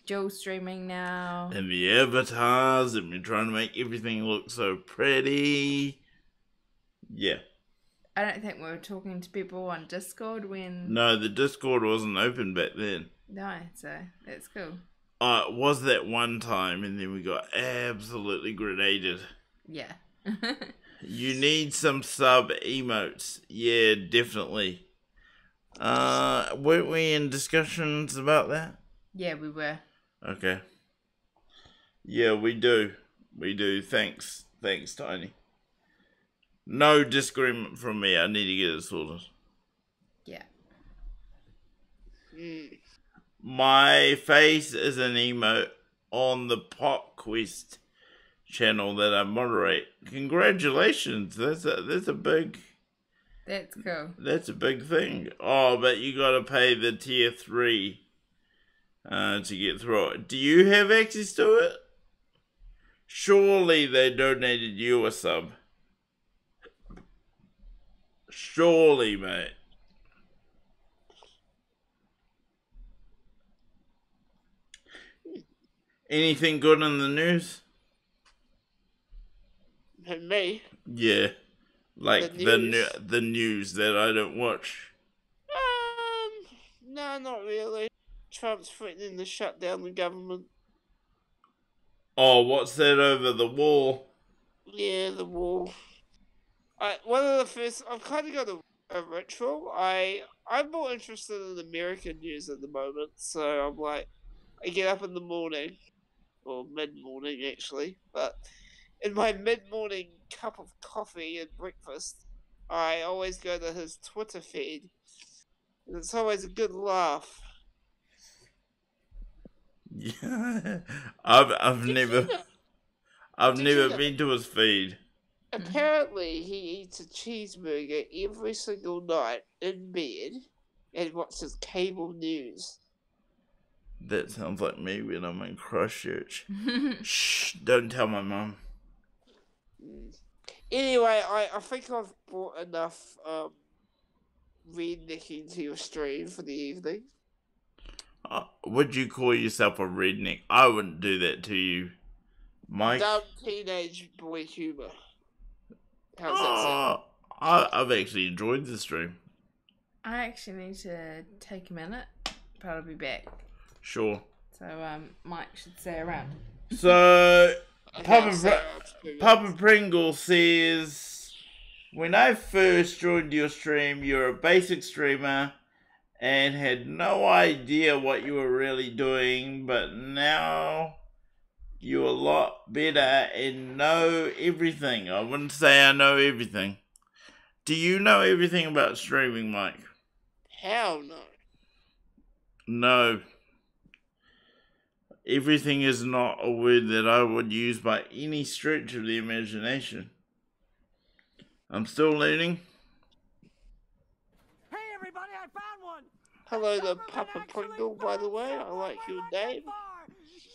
dual streaming now. And the avatars, and we're trying to make everything look so pretty. Yeah. I don't think we were talking to people on Discord when... No, the Discord wasn't open back then. No, so that's cool. was that one time, and then we got absolutely grenaded. Yeah. You need some sub emotes. Yeah, definitely. Weren't we in discussions about that? Yeah, we were. Okay. Yeah, we do. We do. Thanks. Thanks, Tiny. No disagreement from me. I need to get it sorted. Yeah. My face is an emote on the Pop Quest channel that I moderate. Congratulations. That's a big That's cool. That's a big thing. Oh, but you gotta pay the tier 3 to get through it. Do you have access to it? Surely they donated you a sub. Surely, mate. Anything good in the news? And me? Yeah. Like news? the news that I don't watch. No, not really. Trump's threatening to shut down the government. Oh, what's that over the wall? Yeah, the wall. One of the first. I've kind of got a ritual. I'm more interested in American news at the moment, so I'm like, I get up in the morning, or mid-morning actually, but in my mid-morning cup of coffee and breakfast, I always go to his Twitter feed, and it's always a good laugh. Yeah. I've never been to his feed. Apparently, he eats a cheeseburger every single night in bed and watches cable news. That sounds like me when I'm in Christchurch. Shh, don't tell my mum. Anyway, I think I've brought enough rednecking to your stream for the evening. Would you call yourself a redneck? I wouldn't do that to you, Mike. Dumb teenage boy humor. How's that sound? I've actually enjoyed the stream. I actually need to take a minute, but I'll be back. Sure. So, Mike should stay around. So, Okay, Papa Pringle says, when I first joined your stream, you were a basic streamer and had no idea what you were really doing, but now you're a lot better and know everything. I wouldn't say I know everything. Do you know everything about streaming, Mike? Hell no. No. Everything is not a word that I would use by any stretch of the imagination. I'm still learning. Hey everybody, I found one! Hello to Papa Pringle, by the way. I like your name.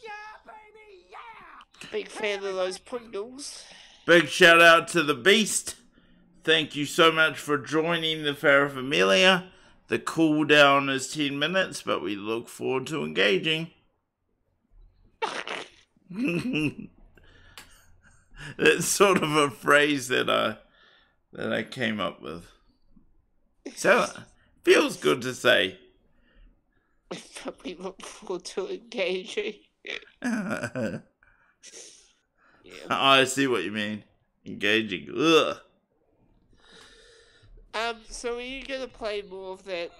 Yeah, baby, yeah! Big fan of those Pringles. Big shout out to the Beast. Thank you so much for joining the Farrar Familia. The cooldown is 10 minutes, but we look forward to engaging. That's sort of a phrase that I came up with. So feels good to say. We look forward to engaging. Yeah. I see what you mean. Engaging. Ugh. So are you gonna play more of that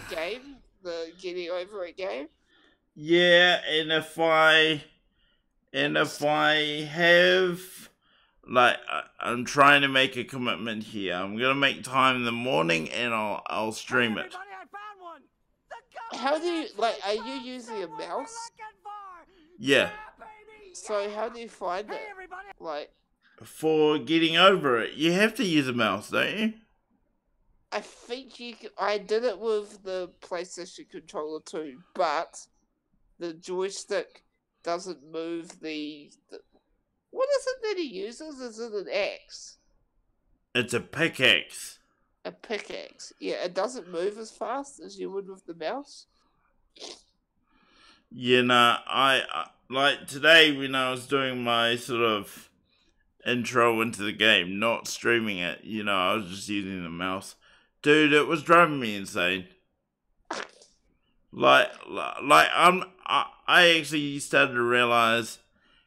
game? The getting over it game? Yeah, and if I have, like, I'm trying to make a commitment here. I'm gonna make time in the morning, and I'll stream it. Everybody, I found one! The How do you, government like, are actually you found using a someone we're mouse? looking for! Yeah. Baby, So how do you find Hey it? everybody! Like, For getting over it, you have to use a mouse, don't you? I think I did it with the PlayStation controller too, but the joystick doesn't move the what is it that he uses? Is it an axe? It's a pickaxe. A pickaxe. Yeah, it doesn't move as fast as you would with the mouse. You know, I like today when I was doing my sort of intro into the game, not streaming it, you know, I was just using the mouse. Dude, it was driving me insane. Like I actually started to realize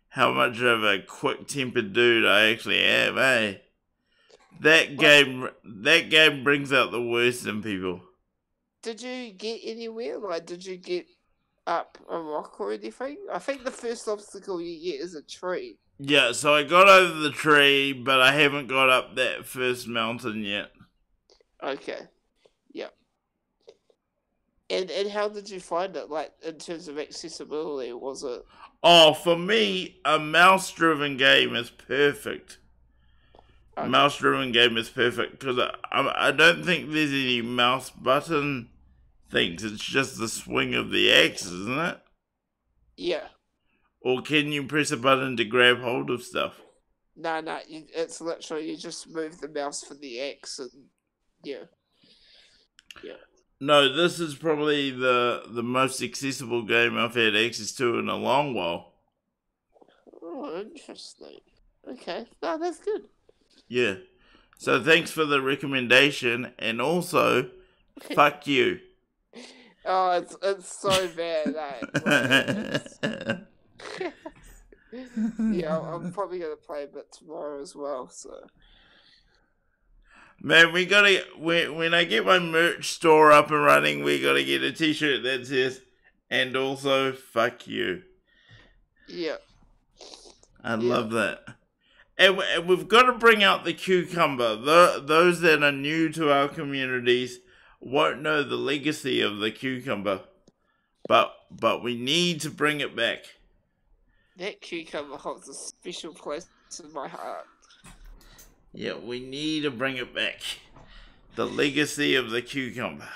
how much of a quick-tempered dude I actually am, eh? That game brings out the worst in people. Did you get anywhere? Like, did you get up a rock or anything? I think the first obstacle you get is a tree. Yeah, so I got over the tree, but I haven't got up that first mountain yet. Okay. Yeah. And how did you find it? Like, in terms of accessibility, was it? Oh, for me, a mouse-driven game is perfect. Okay. Mouse-driven game is perfect because I don't think there's any mouse button things. It's just the swing of the axe, isn't it? Yeah. Or can you press a button to grab hold of stuff? No, it's literally you just move the mouse for the X and yeah. Yeah. No, this is probably the most accessible game I've had access to in a long while. Oh, interesting. Okay. No, that's good. Yeah. So thanks for the recommendation, and also, fuck you. Oh, it's so bad. Yeah, I'm probably gonna play a bit tomorrow as well. So. Man, we gotta when I get my merch store up and running, we gotta get a T-shirt that says, "And also, fuck you." Yeah. I love that. And we've got to bring out the cucumber. Those that are new to our communities won't know the legacy of the cucumber, but we need to bring it back. That cucumber holds a special place in my heart. Yeah, we need to bring it back. The legacy of the cucumber.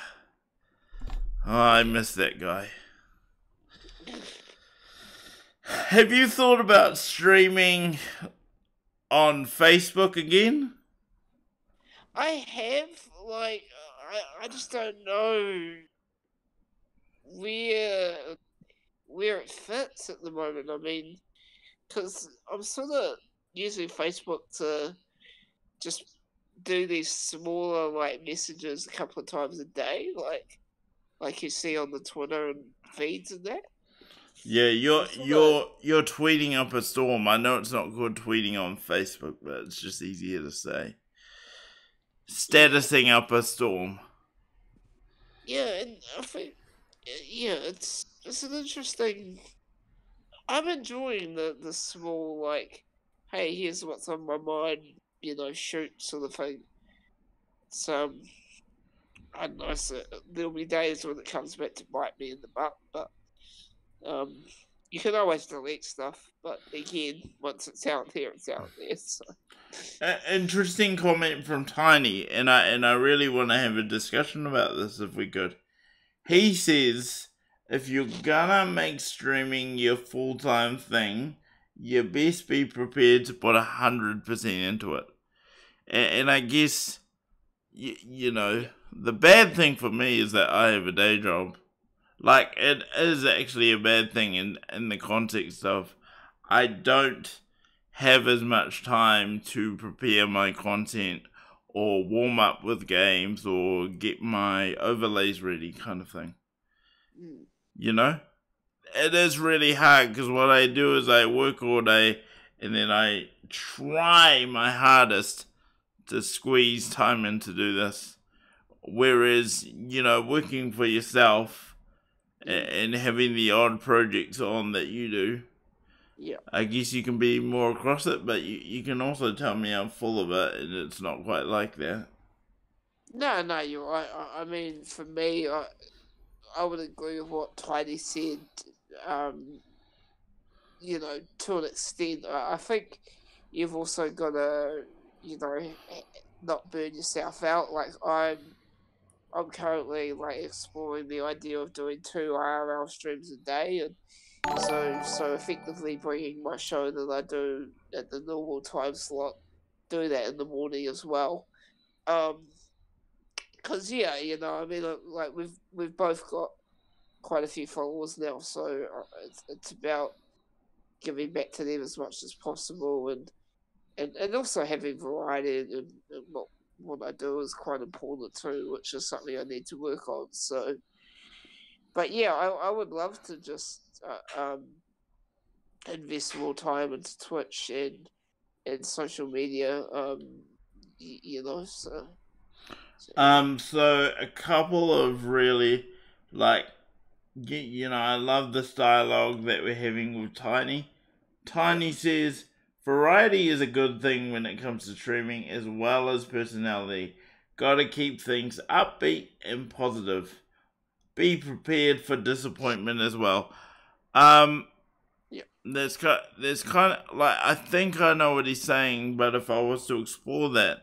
Oh, I miss that guy. Have you thought about streaming on Facebook again? I have, like, I just don't know where it fits at the moment. I mean, because I'm sort of using Facebook to just do these smaller like messages a couple of times a day, like you see on the Twitter and feeds and that. Yeah, you're tweeting up a storm. I know it's not good tweeting on Facebook, but it's just easier to say. Statusing up a storm. Yeah, and I think it's an interesting. I'm enjoying the small like, hey, here's what's on my mind, shoot sort of thing. So I don't know. So there'll be days when it comes back to bite me in the butt, but you can always delete stuff. But again, once it's out there, it's out there. So. Interesting comment from Tiny, and I really want to have a discussion about this if we could. He says, if you're gonna make streaming your full-time thing, you best be prepared to put 100% into it. And I guess, you know, the bad thing for me is that I have a day job. Like, it is actually a bad thing in the context of I don't have as much time to prepare my content or warm up with games or get my overlays ready kind of thing. You know? It is really hard because what I do is I work all day and then I try my hardest to squeeze time in to do this. Whereas, working for yourself and having the odd projects on that you do, yeah, I guess you can be more across it, but you can also tell me I'm full of it and it's not quite like that. No, you're right. I mean, for me, I would agree with what Tiny said. To an extent, I think you've also got to, not burn yourself out. Like I'm currently like exploring the idea of doing 2 IRL streams a day, and so effectively bringing my show that I do at the normal time slot, do that in the morning as well. Because I mean, like we've both got quite a few followers now, so it's about giving back to them as much as possible, and also having variety and what I do is quite important too, which is something I need to work on. So but yeah, I would love to just invest more time into Twitch and social media. You know, so So a couple of really, like, you know, I love this dialogue that we're having with Tiny. Tiny says, variety is a good thing when it comes to streaming as well as personality. Gotta keep things upbeat and positive. Be prepared for disappointment as well. yeah, There's kind of, like, I think I know what he's saying, but if I was to explore that,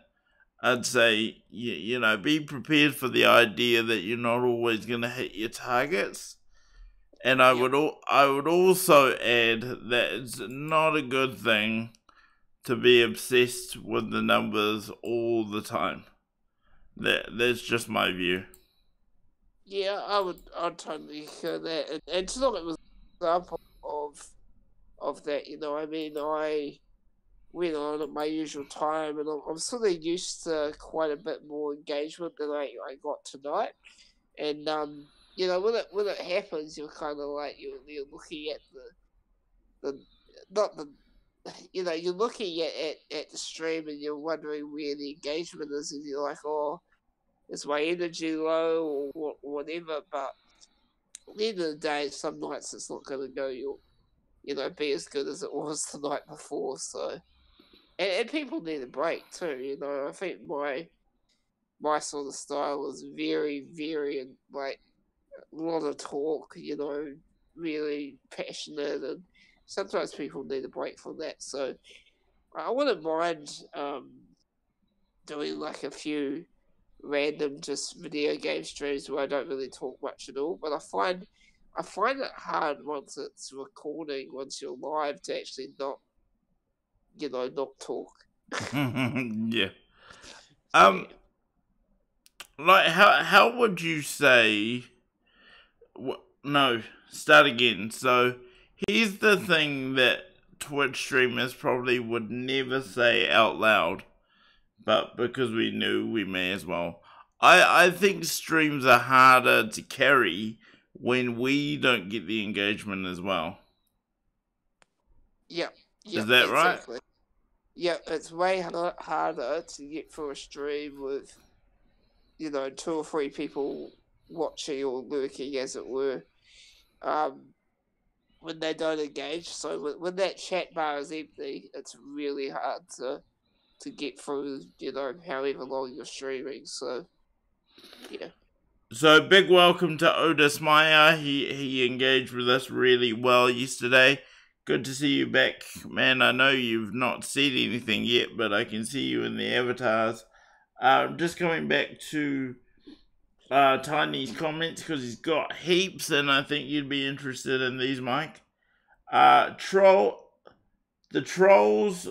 I'd say, you know, be prepared for the idea that you're not always going to hit your targets. And I yeah, would also add that it's not a good thing to be obsessed with the numbers all the time. That's just my view. yeah. I'd totally hear that, and tonight was an example of that. You know, I mean, I went on at my usual time, and I'm sort of used to quite a bit more engagement than I got tonight. And you know, when it happens, you're kind of like you're looking at the not the you know, you're looking at the stream and you're wondering where the engagement is, and you're like, oh, is my energy low or whatever. But at the end of the day, some nights it's not going to go you know be as good as it was the night before. So and people need a break too. You know, I think my sort of style is very like a lot of talk. You know, really passionate, and sometimes people need a break from that. So I wouldn't mind doing like a few random just video game streams where I don't really talk much at all. But I find it hard once it's recording, once you're live, to actually not not talk. Yeah. So Um, like, how would you say? No, start again. So here's the thing that Twitch streamers probably would never say out loud, but because we knew, we may as well. I think streams are harder to carry when we don't get the engagement as well. yeah, Is yeah, that right? exactly. Yeah, it's way harder to get through a stream with two or three people watching or lurking, as it were. Um, when they don't engage. So when that chat bar is empty, it's really hard to get through, however long you're streaming. So yeah, So big welcome to Otis Meyer. He engaged with us really well yesterday. Good to see you back, man. I know you've not said anything yet, but I can see you in the avatars. Just coming back to Tiny's comments because he's got heaps, and I think you'd be interested in these, Mike. The trolls.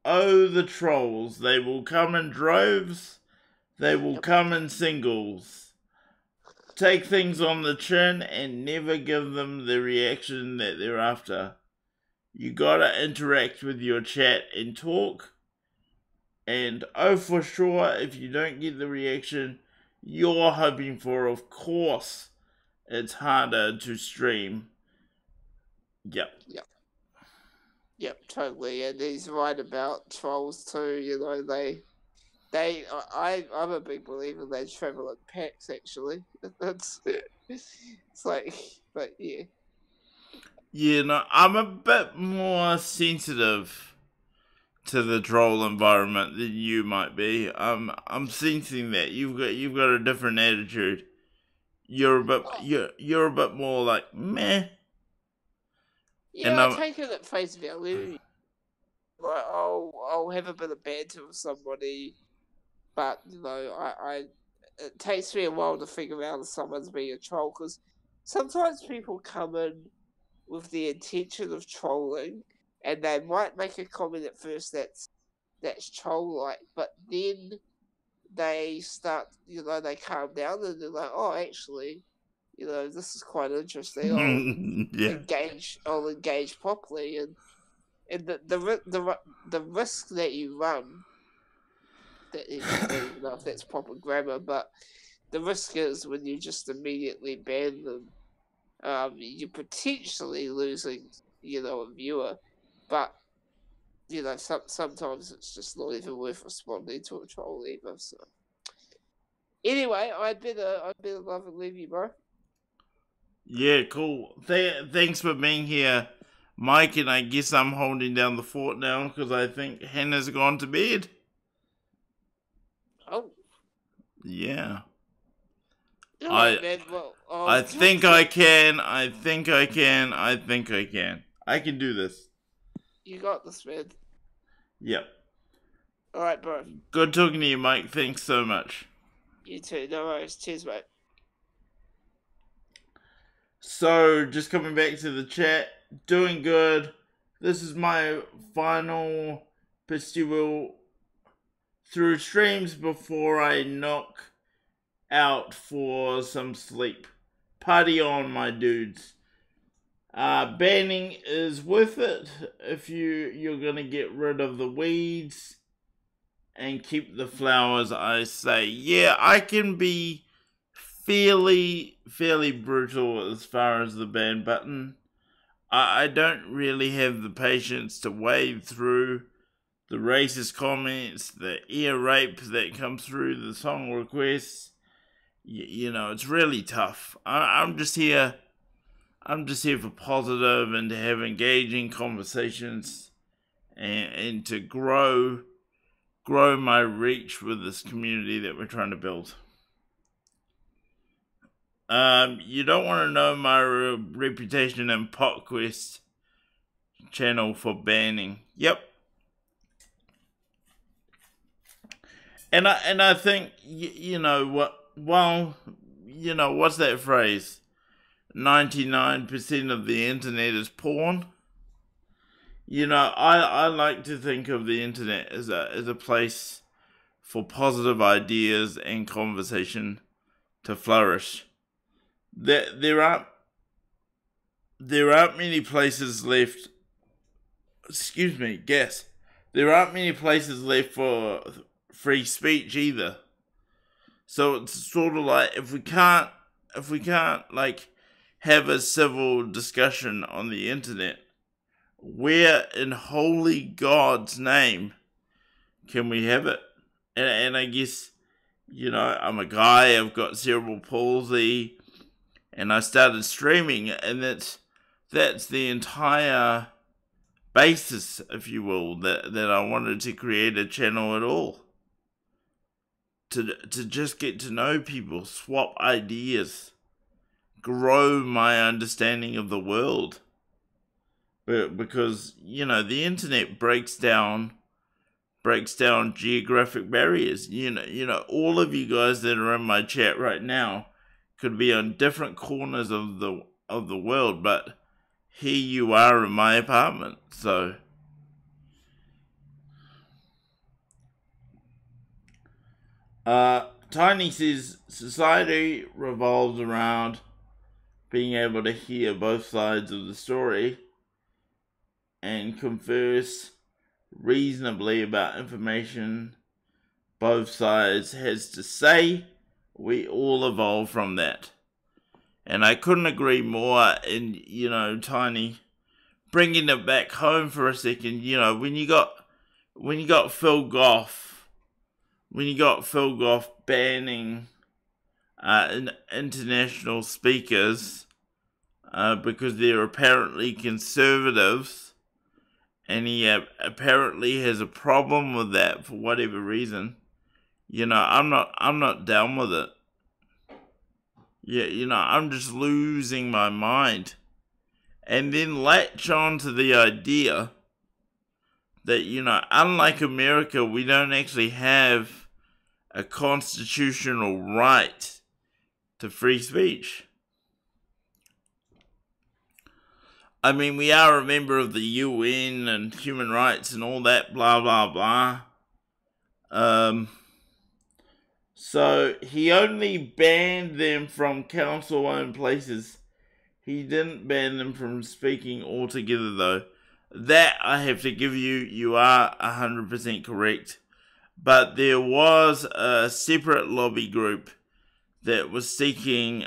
Oh, the trolls! They will come in droves. They will come in singles. Take things on the chin and never give them the reaction that they're after. You gotta interact with your chat and talk. And oh, for sure, if you don't get the reaction you're hoping for, of course, it's harder to stream. Yep. yep, totally. And he's right about trolls too. I'm a big believer they travel in packs. Actually, that's it's like, but yeah. You know, I'm a bit more sensitive to the troll environment than you might be. I'm sensing that you've got a different attitude. You're a bit more like meh. And Yeah, I take it at face value. Like, I'll have a bit of banter with somebody, but I it takes me a while to figure out if someone's being a troll, because sometimes people come in with the intention of trolling, and they might make a comment at first that's troll like, but then they start, they calm down and they're like, oh, actually, this is quite interesting. yeah. I'll engage properly, and the risk that you run, that I don't even know if that's proper grammar, but the risk is when you just immediately ban them, you're potentially losing, a viewer. But, sometimes it's just not even worth responding to a troll either. So anyway, I'd better love and leave you, bro. Yeah, cool. Thanks for being here, Mike, and I guess I'm holding down the fort now because I think Hannah's gone to bed. Oh. Yeah. Alright, man. Well, I think I can. I think I can. I can do this. You got this, man. Yep. Alright, bro. Good talking to you, Mike. Thanks so much. You too. No worries. Cheers, mate. So, just coming back to the chat, doing good. This is my final festival through streams before I knock out for some sleep. Party on, my dudes. Banning is worth it if you're gonna get rid of the weeds and keep the flowers, I say. Yeah, I can be fairly brutal as far as the ban button. I don't really have the patience to wade through the racist comments, the ear rape that comes through the song requests. It's really tough. I'm just here for positive and to have engaging conversations and to grow my reach with this community that we're trying to build. You don't want to know my reputation in PopQuest channel for banning. Yep. And I think you know what? Well, what's that phrase? 99% of the internet is porn. I like to think of the internet as a place for positive ideas and conversation to flourish. There aren't many places left. Excuse me, guess. There aren't many places left for free speech either. So it's sort of like if we can't like have a civil discussion on the internet, where in holy God's name can we have it? And I guess, I'm a guy, I've got cerebral palsy, and I started streaming, and that's the entire basis, if you will, that I wanted to create a channel at all. To just get to know people, swap ideas, grow my understanding of the world. Because, the internet breaks down geographic barriers. All of you guys that are in my chat right now could be on different corners of the world, but here you are in my apartment. So Tiny says society revolves around being able to hear both sides of the story and converse reasonably about information both sides has to say. We all evolve from that. And I couldn't agree more. And, Tiny, bringing it back home for a second, when you got Phil Goff banning international speakers because they're apparently conservatives, and he apparently has a problem with that for whatever reason. I'm not down with it. Yeah, I'm just losing my mind. And then latch on to the idea that, unlike America, we don't actually have a constitutional right to free speech. I mean, we are a member of the UN and human rights and all that, blah, blah, blah. So he only banned them from council-owned places. He didn't ban them from speaking altogether, though. That I have to give you. You are 100% correct. But there was a separate lobby group that was seeking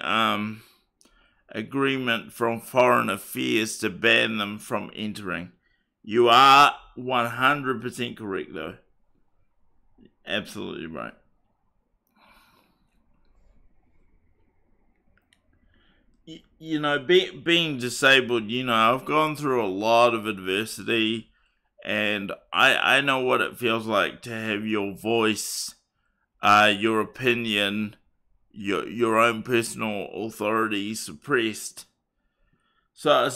agreement from Foreign Affairs to ban them from entering. You are 100% correct, though. Absolutely right. You know, being disabled, you know, I've gone through a lot of adversity, and I know what it feels like to have your voice, your opinion, your own personal authority suppressed. So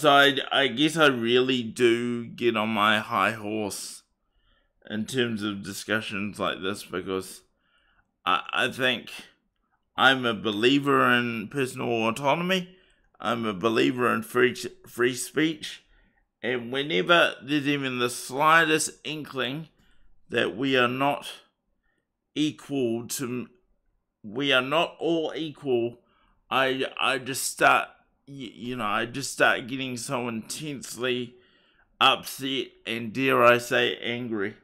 I guess I really do get on my high horse in terms of discussions like this, because I think I'm a believer in personal autonomy. I'm a believer in free speech. And whenever there's even the slightest inkling that we are not all equal, I just start, I just start getting so intensely upset and, dare I say, angry.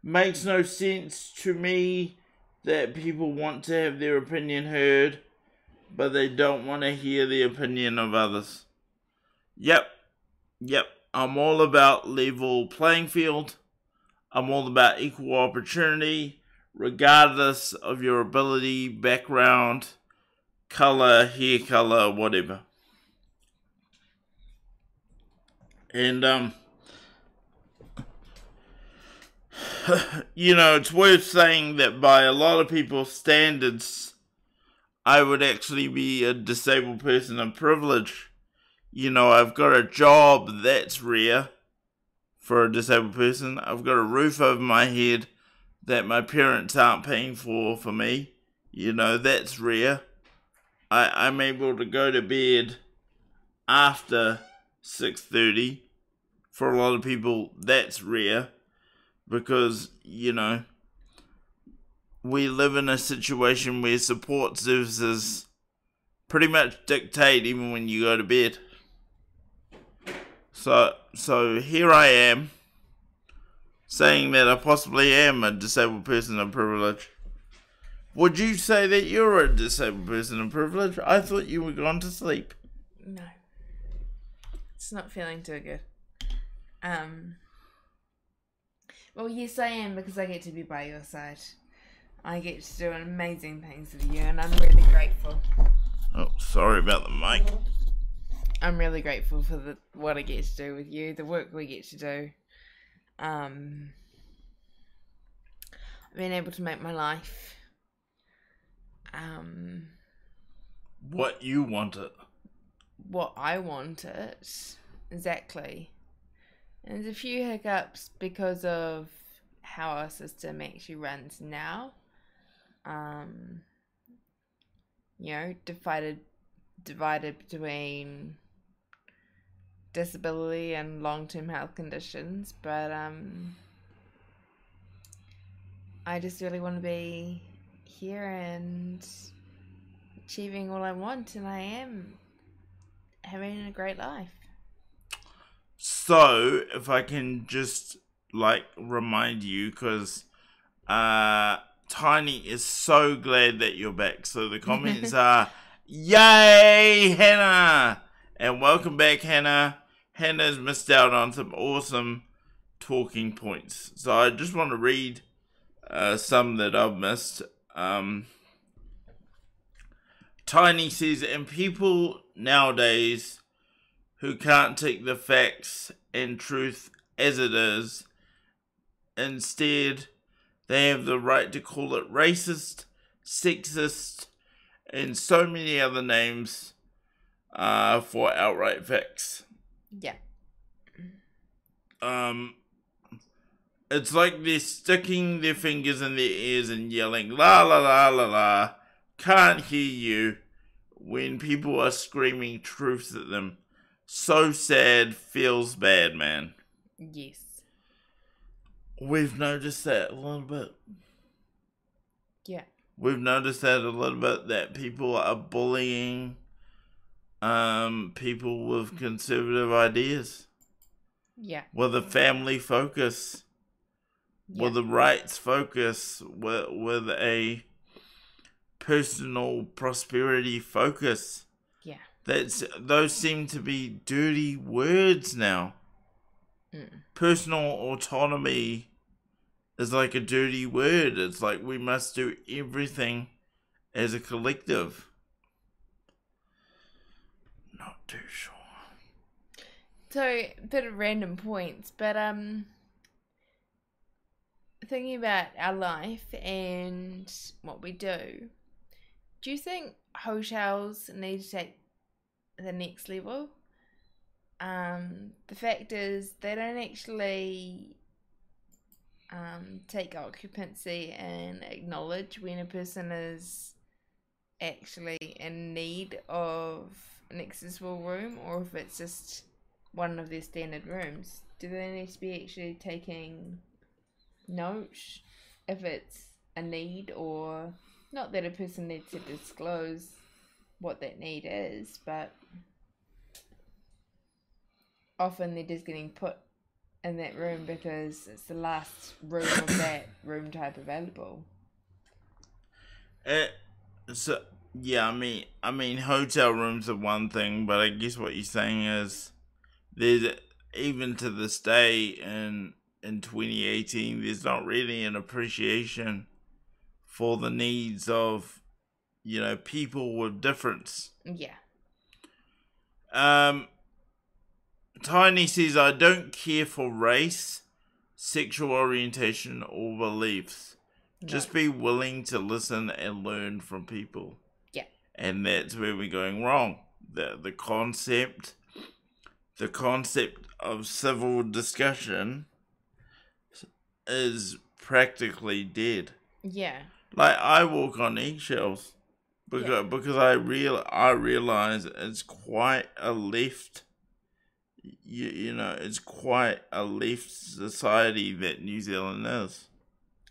Makes no sense to me that people want to have their opinion heard, but they don't want to hear the opinion of others. Yep, I'm all about level playing field. I'm all about equal opportunity, regardless of your ability, background, color, hair color, whatever. And, it's worth saying that by a lot of people's standards, I would actually be a disabled person of privilege. I've got a job that's rare for a disabled person. I've got a roof over my head that my parents aren't paying for me. That's rare. I'm able to go to bed after 6:30. For a lot of people, that's rare because, we live in a situation where support services pretty much dictate even when you go to bed. So here I am, saying that I possibly am a disabled person of privilege. Would you say that you're a disabled person of privilege? I thought you were gone to sleep. No. It's not feeling too good. Well, yes, I am, because I get to be by your side. I get to do amazing things with you, and I'm really grateful. Oh, sorry about the mic. I'm really grateful for what I get to do with you, the work we get to do. I've been able to make my life what you want it. What I want it. Exactly. And there's a few hiccups because of how our system actually runs now. Divided between disability and long-term health conditions, but I just really want to be here and achieving all I want, and I am having a great life. So, if I can just remind you, because Tiny is so glad that you're back. So the comments are, yay, Hannah! And welcome back, Hannah. Hannah's missed out on some awesome talking points. So I just want to read some that I've missed. Tiny says, and people nowadays who can't take the facts and truth as it is, instead they have the right to call it racist, sexist, and so many other names for outright facts. Yeah. It's like they're sticking their fingers in their ears and yelling, la la la la la, can't hear you, when people are screaming truths at them. So sad, feels bad, man. Yes. We've noticed that a little bit. Yeah. We've noticed that a little bit, that people are bullying people with conservative ideas. Yeah. With a family focus. Yeah. With a rights focus. With a personal prosperity focus. Yeah. Those seem to be dirty words now. Personal autonomy is like a dirty word. It's like we must do everything as a collective. Not too sure. So, a bit of random points, but thinking about our life and what we do you think hotels need to take the next level? The fact is, they don't actually take occupancy and acknowledge when a person is actually in need of an accessible room, or if it's just one of their standard rooms. Do they need to be actually taking note if it's a need, or not that a person needs to disclose what that need is, but often they're just getting put in that room because it's the last room of that room type available. So yeah, I mean, hotel rooms are one thing, but I guess what you're saying is there's, even to this day in 2018, there's not really an appreciation for the needs of, you know, people with difference. Yeah. Tiny says, I don't care for race, sexual orientation, or beliefs. No. Just be willing to listen and learn from people. Yeah. And that's where we're going wrong. The concept of civil discussion is practically dead. Yeah. Like, I walk on eggshells because I realize it's quite a left. You know, it's quite a left society that New Zealand is.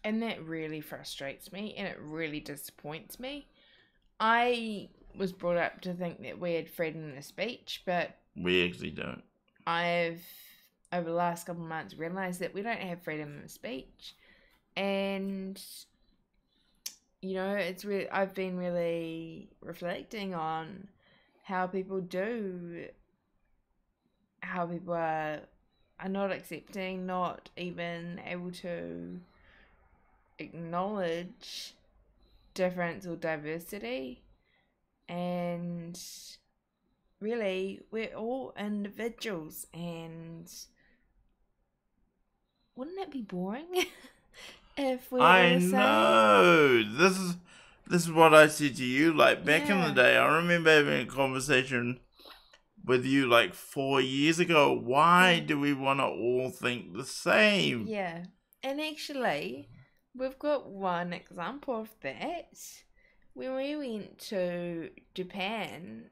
And that really frustrates me, and it really disappoints me. I was brought up to think that we had freedom of speech, but We actually don't. I've, over the last couple of months, realised that we don't have freedom of speech. And, you know, it's really, I've been really reflecting on how people are not accepting, not even able to acknowledge difference or diversity. And really, we're all individuals, and wouldn't it be boring if we were I the same? know. This is what I said to you. Like, back in the Yeah. day, I remember having a conversation with you like 4 years ago. Why do we want to all think the same? Yeah. And actually, we've got one example of that. When we went to Japan,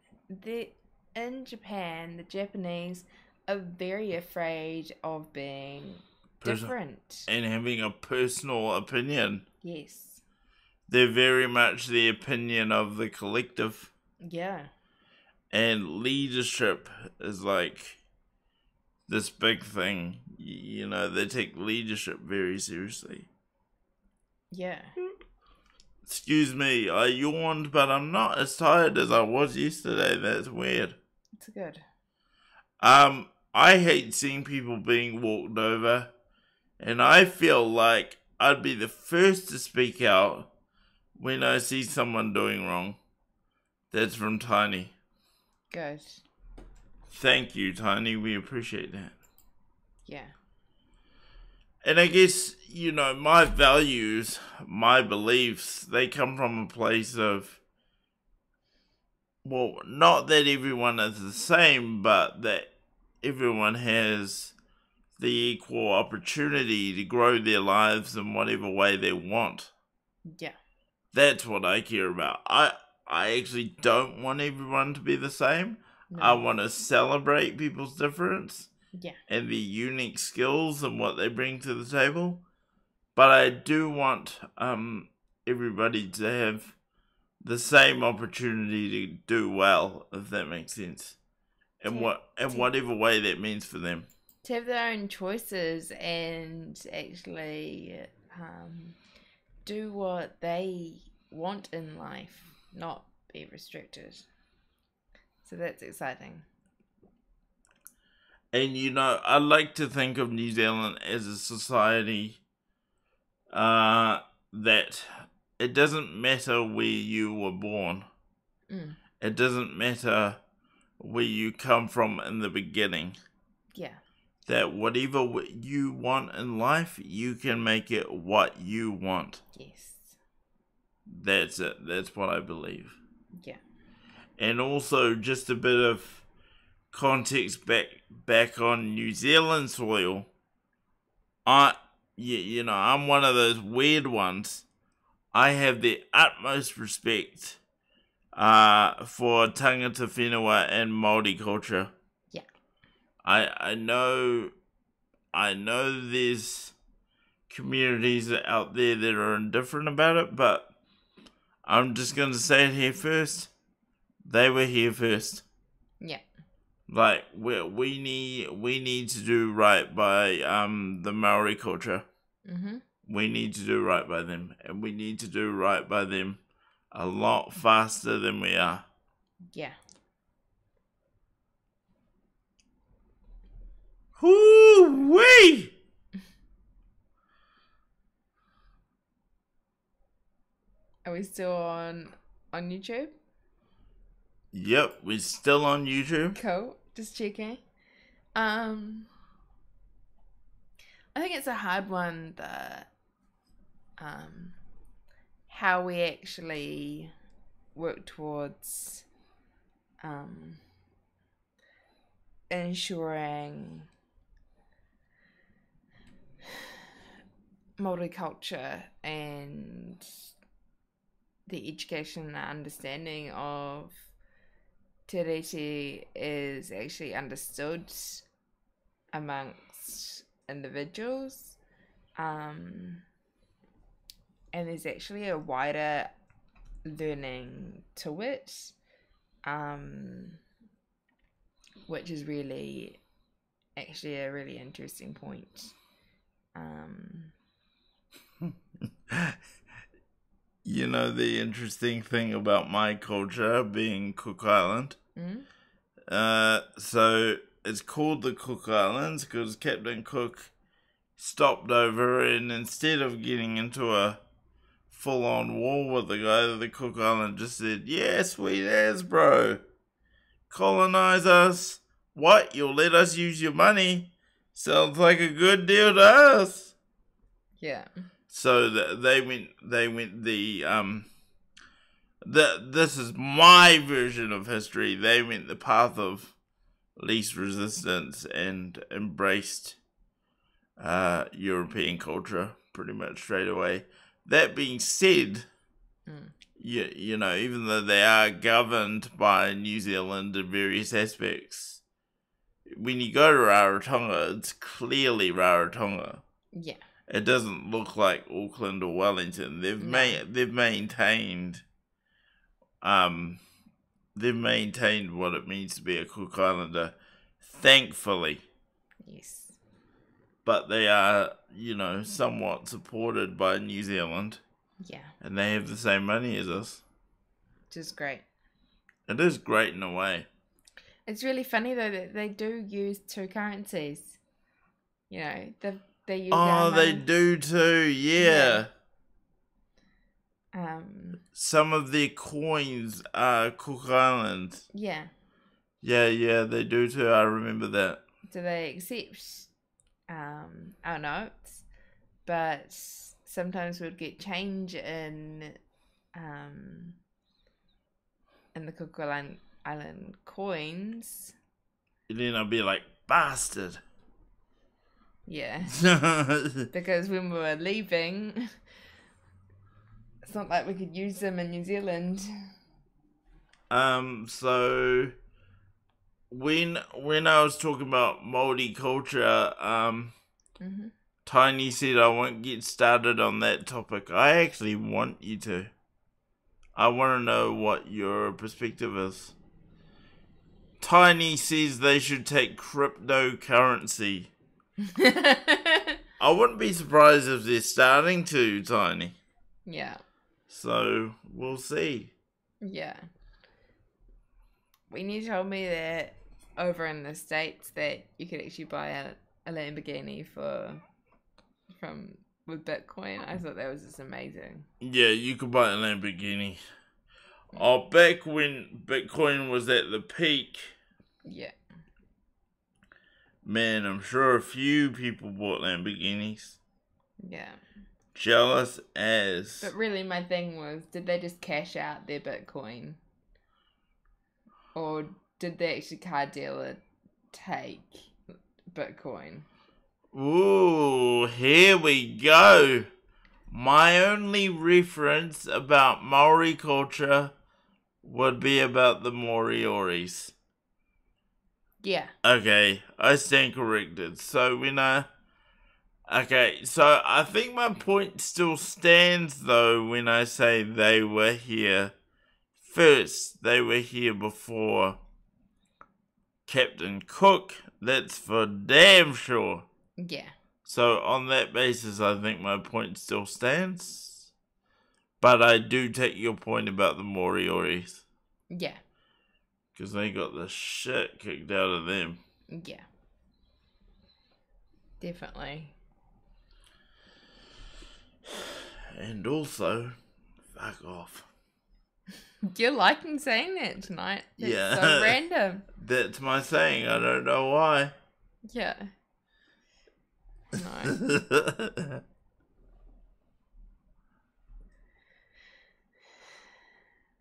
in Japan, the Japanese are very afraid of being different. And having a personal opinion. Yes. They're very much the opinion of the collective. Yeah. And leadership is like this big thing. You know, they take leadership very seriously. Yeah. Excuse me, I yawned, but I'm not as tired as I was yesterday. That's weird. It's good. I hate seeing people being walked over, and I feel like I'd be the first to speak out when I see someone doing wrong. That's from Tiny. Good. Thank you, Tiny. We appreciate that. Yeah. And I guess, you know, my values, my beliefs, they come from a place of, well, not that everyone is the same, but that everyone has the equal opportunity to grow their lives in whatever way they want. Yeah. That's what I care about. I actually don't want everyone to be the same. No. I want to celebrate people's difference. Yeah. And the unique skills and what they bring to the table. But I do want everybody to have the same opportunity to do well, if that makes sense. And whatever way that means for them. To have their own choices and actually do what they want in life, not be restricted. So that's exciting. And I like to think of New Zealand as a society that it doesn't matter where you were born. It doesn't matter where you come from in the beginning. Yeah. That whatever you want in life, you can make it what you want. Yes. That's it. That's what I believe. Yeah. And also, just a bit of context back on New Zealand soil. I'm one of those weird ones. I have the utmost respect for tangata whenua and Māori culture. Yeah. I know there's communities out there that are indifferent about it, but I'm just going to say it here first. They were here first. Yeah. Like we need to do right by the Maori culture. Mm-hmm. We need to do right by them, and we need to do right by them a lot faster than we are. Yeah. Hoo-wee! Are we still on YouTube? Yep, we're still on YouTube. Cool. Just checking. I think it's a hard one that how we actually work towards ensuring multiculture and the education and understanding of te reti is actually understood amongst individuals, and there's actually a wider learning to it, which is really actually a really interesting point. The interesting thing about my culture being Cook Island. So it's called the Cook Islands because Captain Cook stopped over, and instead of getting into a full-on war with the guy, the Cook Island just said, "Yeah, sweet as, bro. Colonize us. What? You'll let us use your money? Sounds like a good deal to us." Yeah. So they went this is my version of history. They went the path of least resistance and embraced European culture pretty much straight away. That being said, even though they are governed by New Zealand in various aspects, when you go to Rarotonga, it's clearly Rarotonga. Yeah. It doesn't look like Auckland or Wellington. They've maintained what it means to be a Cook Islander, thankfully. Yes. But they are, somewhat supported by New Zealand. Yeah. And they have the same money as us. Which is great. It is great in a way. It's really funny though that they do use two currencies. They use our they money. do too, yeah. Some of their coins are Cook Island. Yeah. Yeah, they do too. I remember that. Do they accept our notes? But sometimes we'd get change in the Cook Island coins. And then I'll be like, bastard. Yeah. Because when we were leaving, it's not like we could use them in New Zealand. So when I was talking about Māori culture, Tiny said I won't get started on that topic. I actually want you to. I want to know what your perspective is. Tiny says they should take cryptocurrency. I wouldn't be surprised if they're starting to, Tiny. Yeah. So we'll see. Yeah. When you told me that over in the States that you could actually buy a Lamborghini with Bitcoin, I thought that was just amazing. Yeah, you could buy a Lamborghini. Oh, back when Bitcoin was at the peak, Yeah. man, I'm sure a few people bought Lamborghinis. Yeah. Jealous as. But really my thing was, did they just cash out their Bitcoin? Or did the actual car dealer take Bitcoin? Ooh, here we go. My only reference about Maori culture would be about the Morioris. Yeah. Okay, I stand corrected. So so I think my point still stands though when I say they were here first. They were here before Captain Cook. That's for damn sure. Yeah. So on that basis, I think my point still stands. But I do take your point about the Morioris. Yeah. Because they got the shit kicked out of them. Yeah. Definitely. And also, fuck off. You're liking saying that tonight. It's Yeah. so random. That's my saying. I don't know why. Yeah. No.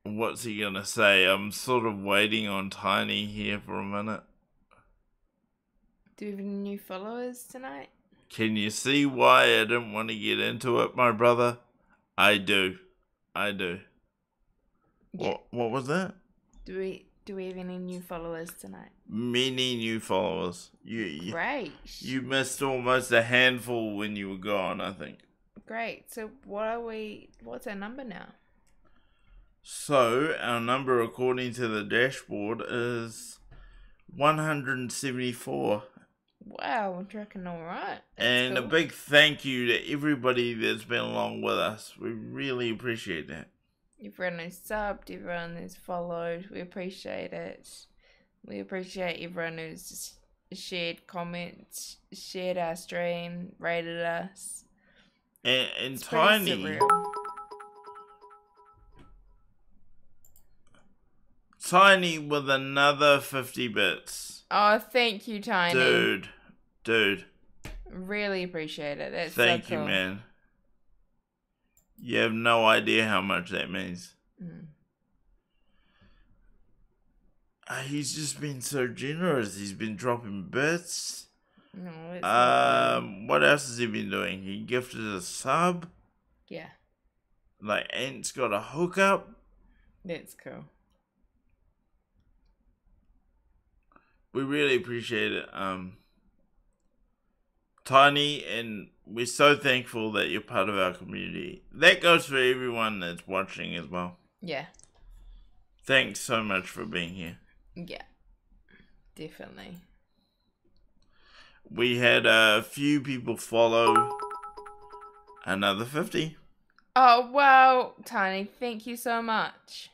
What's he gonna say? I'm sort of waiting on Tiny here for a minute. Do you have any new followers tonight? Can you see why I didn't want to get into it, my brother? I do. Yeah. What was that? Do we have any new followers tonight? Many new followers. Great. You missed almost a handful when you were gone, I think. Great. So what's our number now? So, our number according to the dashboard is 174. Wow, we're tracking all right. And cool. a big thank you to everybody that's been along with us. We really appreciate that. Everyone who's subbed, everyone who's followed, we appreciate it. We appreciate everyone who's just shared comments, shared our stream, rated us. And It's pretty surreal. Tiny with another 50 bits. Oh, thank you, Tiny. Dude. Really appreciate it. That's Thank so cool. you, man. You have no idea how much that means. He's just been so generous. He's been dropping bits. No, it's lovely. What else has he been doing? He gifted a sub. Yeah, Like Ant's got a hookup. that's cool. We really appreciate it. Tiny, and we're so thankful that you're part of our community. That goes for everyone that's watching as well. Yeah. Thanks so much for being here. Yeah, definitely. We had a few people follow. Another 50. Oh, wow, Tiny, thank you so much.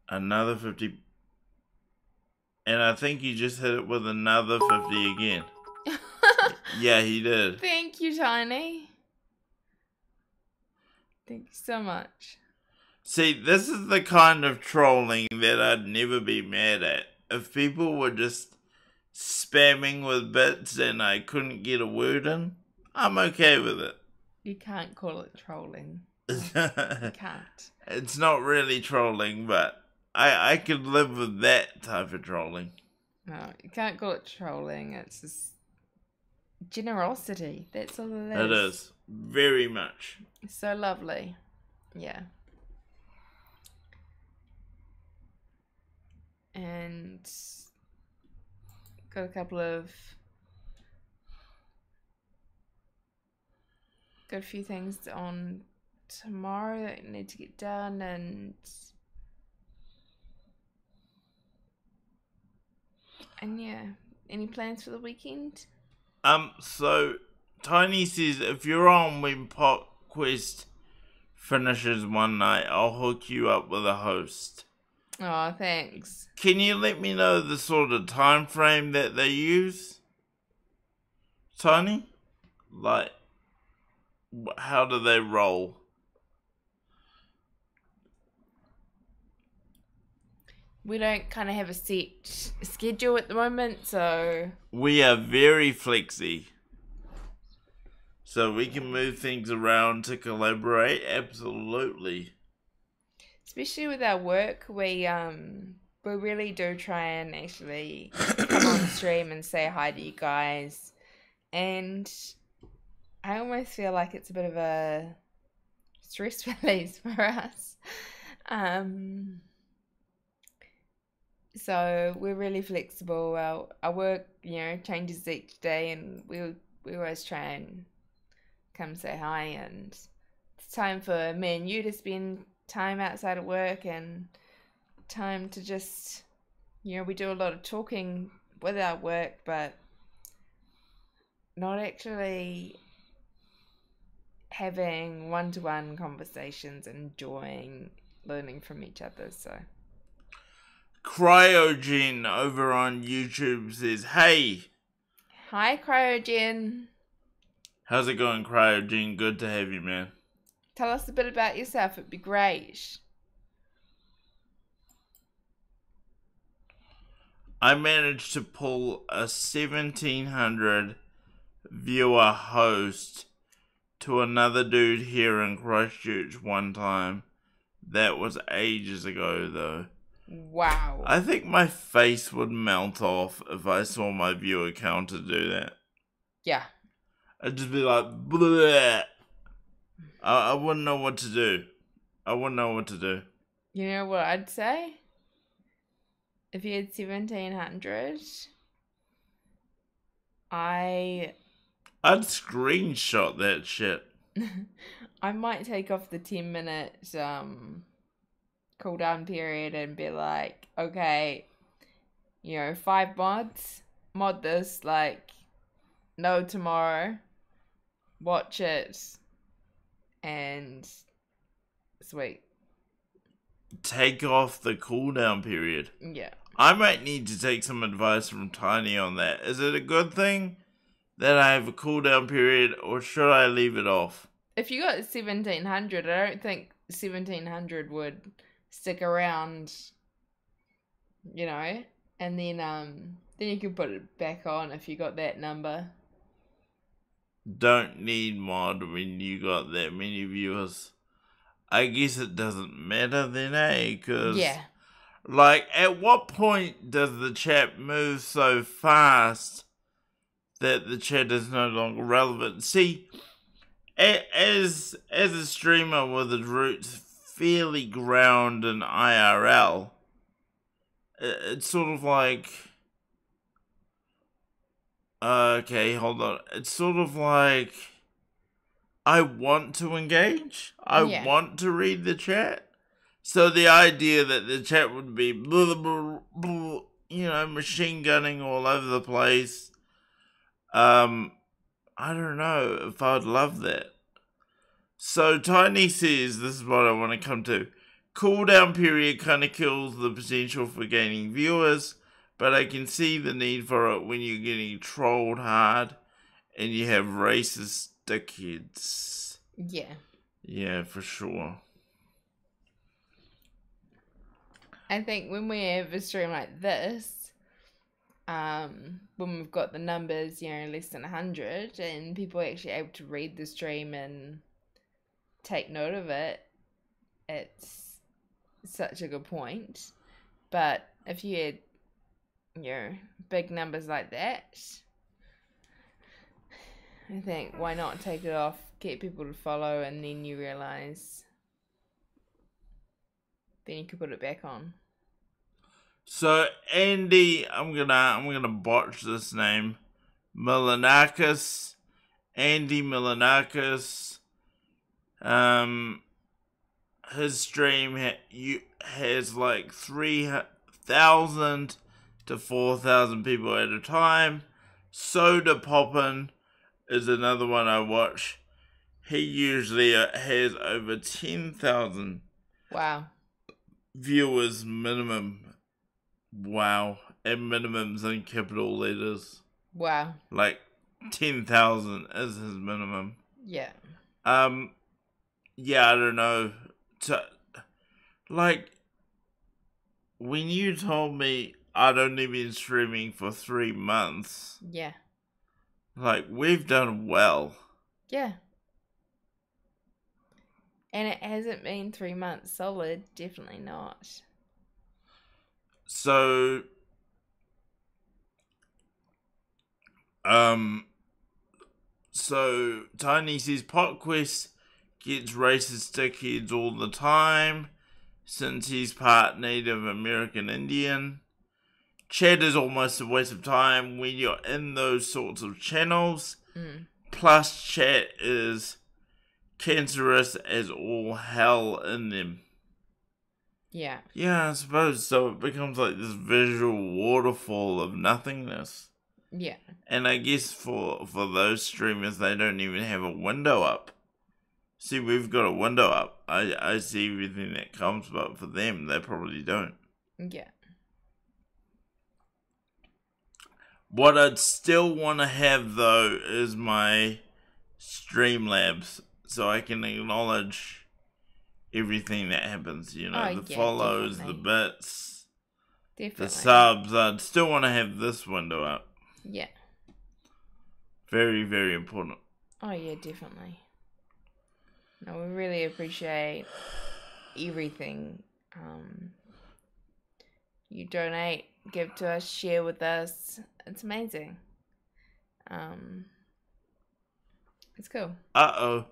Another 50. And I think he just hit it with another 50 again. Yeah, he did. Thank you, Tiny. Thank you so much. See, this is the kind of trolling that I'd never be mad at. If people were just spamming with bits and I couldn't get a word in, I'm okay with it. You can't call it trolling. You can't. It's not really trolling, but I could live with that type of trolling. No, you can't call it trolling. It's just generosity. That's all it is. It is. Very much. It's so lovely. Yeah. And got a few things on tomorrow that need to get done, and yeah, any plans for the weekend? So Tiny says if you're on when Pop Quest finishes one night, I'll hook you up with a host. Oh, thanks. Can you let me know the sort of time frame that they use, Tony? Like, how do they roll? We don't kind of have a set schedule at the moment, so... We are very flexy. So we can move things around to collaborate, absolutely. Especially with our work, we really do try and actually come on stream and say hi to you guys. And I almost feel like it's a bit of a stress release for us. So we're really flexible. Our work, changes each day, and we always try and come say hi. And it's time for me and you to spend time outside of work and time to just, we do a lot of talking with our work, but not actually having one-to-one conversations, enjoying learning from each other. So Cryogen over on YouTube says, hey. Hi, Cryogen. How's it going, Cryogen? Good to have you, man. Tell us a bit about yourself. It'd be great. I managed to pull a 1,700 viewer host to another dude here in Christchurch one time. That was ages ago, though. Wow. I think my face would melt off if I saw my viewer counter do that. Yeah. I'd just be like, bleh. I wouldn't know what to do. You know what I'd say? If you had 1,700, I'd screenshot that shit. I might take off the 10-minute cooldown period and be like, okay, 5 mods, mod this, like, no tomorrow, watch it, and sweet. Take off the cooldown period. Yeah. I might need to take some advice from Tiny on that. Is it a good thing that I have a cooldown period, or should I leave it off? If you got 1,700, I don't think 1,700 would stick around, and then you can put it back on if you got that number. Don't need mod when you got that many viewers. I guess it doesn't matter then, eh? Because, like, at what point does the chat move so fast that the chat is no longer relevant? See, as a streamer with his roots fairly ground in IRL, it's sort of like... Okay, hold on. It's sort of like... I want to engage. I want to read the chat. So the idea that the chat would be blah, blah, blah, machine gunning all over the place. I don't know if I'd love that. So Tiny says, this is what I want to come to. Cooldown period kind of kills the potential for gaining viewers, but I can see the need for it when you're getting trolled hard and you have racist dickheads. Yeah. Yeah, for sure. I think when we have a stream like this, when we've got the numbers, less than 100, and people are actually able to read the stream and take note of it, it's such a good point. But if you had, big numbers like that, I think why not take it off, get people to follow, and then you realize, then you can put it back on. So Andy, I'm gonna botch this name, Milanakis, Andy Milanakis. His stream has like 3,000 to 4,000 people at a time. Soda Poppin' is another one I watch. he usually has over 10,000 Wow. viewers minimum. Wow. And minimums in capital letters. Wow. Like 10,000 is his minimum. Yeah. Yeah, I don't know. Like, when you told me I'd only been streaming for 3 months, Yeah. like, we've done well. Yeah. And it hasn't been 3 months solid. Definitely not. So, Tiny says PopQuest gets racist dickheads all the time since he's part Native American Indian. Chat is almost a waste of time when you're in those sorts of channels. Plus, chat is cancerous as all hell in them. Yeah. Yeah, I suppose so. It becomes like this visual waterfall of nothingness. Yeah. And I guess for those streamers, they don't even have a window up. See, we've got a window up. I see everything that comes, but for them, they probably don't. Yeah. What I'd still want to have, though, is my Streamlabs, so I can acknowledge everything that happens. You know, the follows, definitely. the bits, Definitely. the subs. I'd still want to have this window up. Yeah. Very, very important. Oh, yeah, definitely. No, we really appreciate everything. You donate, give to us, share with us. It's amazing. It's cool. Uh-oh.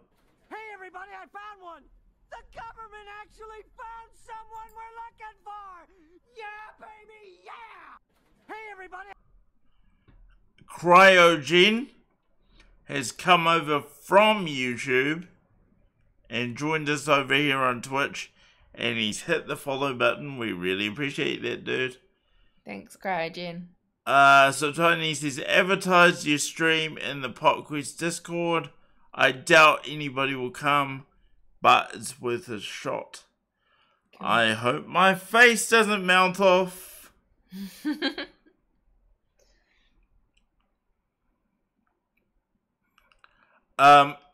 Hey everybody, I found one! The government actually found someone we're looking for! Yeah, baby, yeah! Hey everybody! Cryogen has come over from YouTube and joined us over here on Twitch, and he's hit the follow button. We really appreciate that, dude. Thanks, Cryogen. So Tony says, advertise your stream in the PopQuest Discord. I doubt anybody will come, but it's worth a shot. Cool. I hope my face doesn't melt off.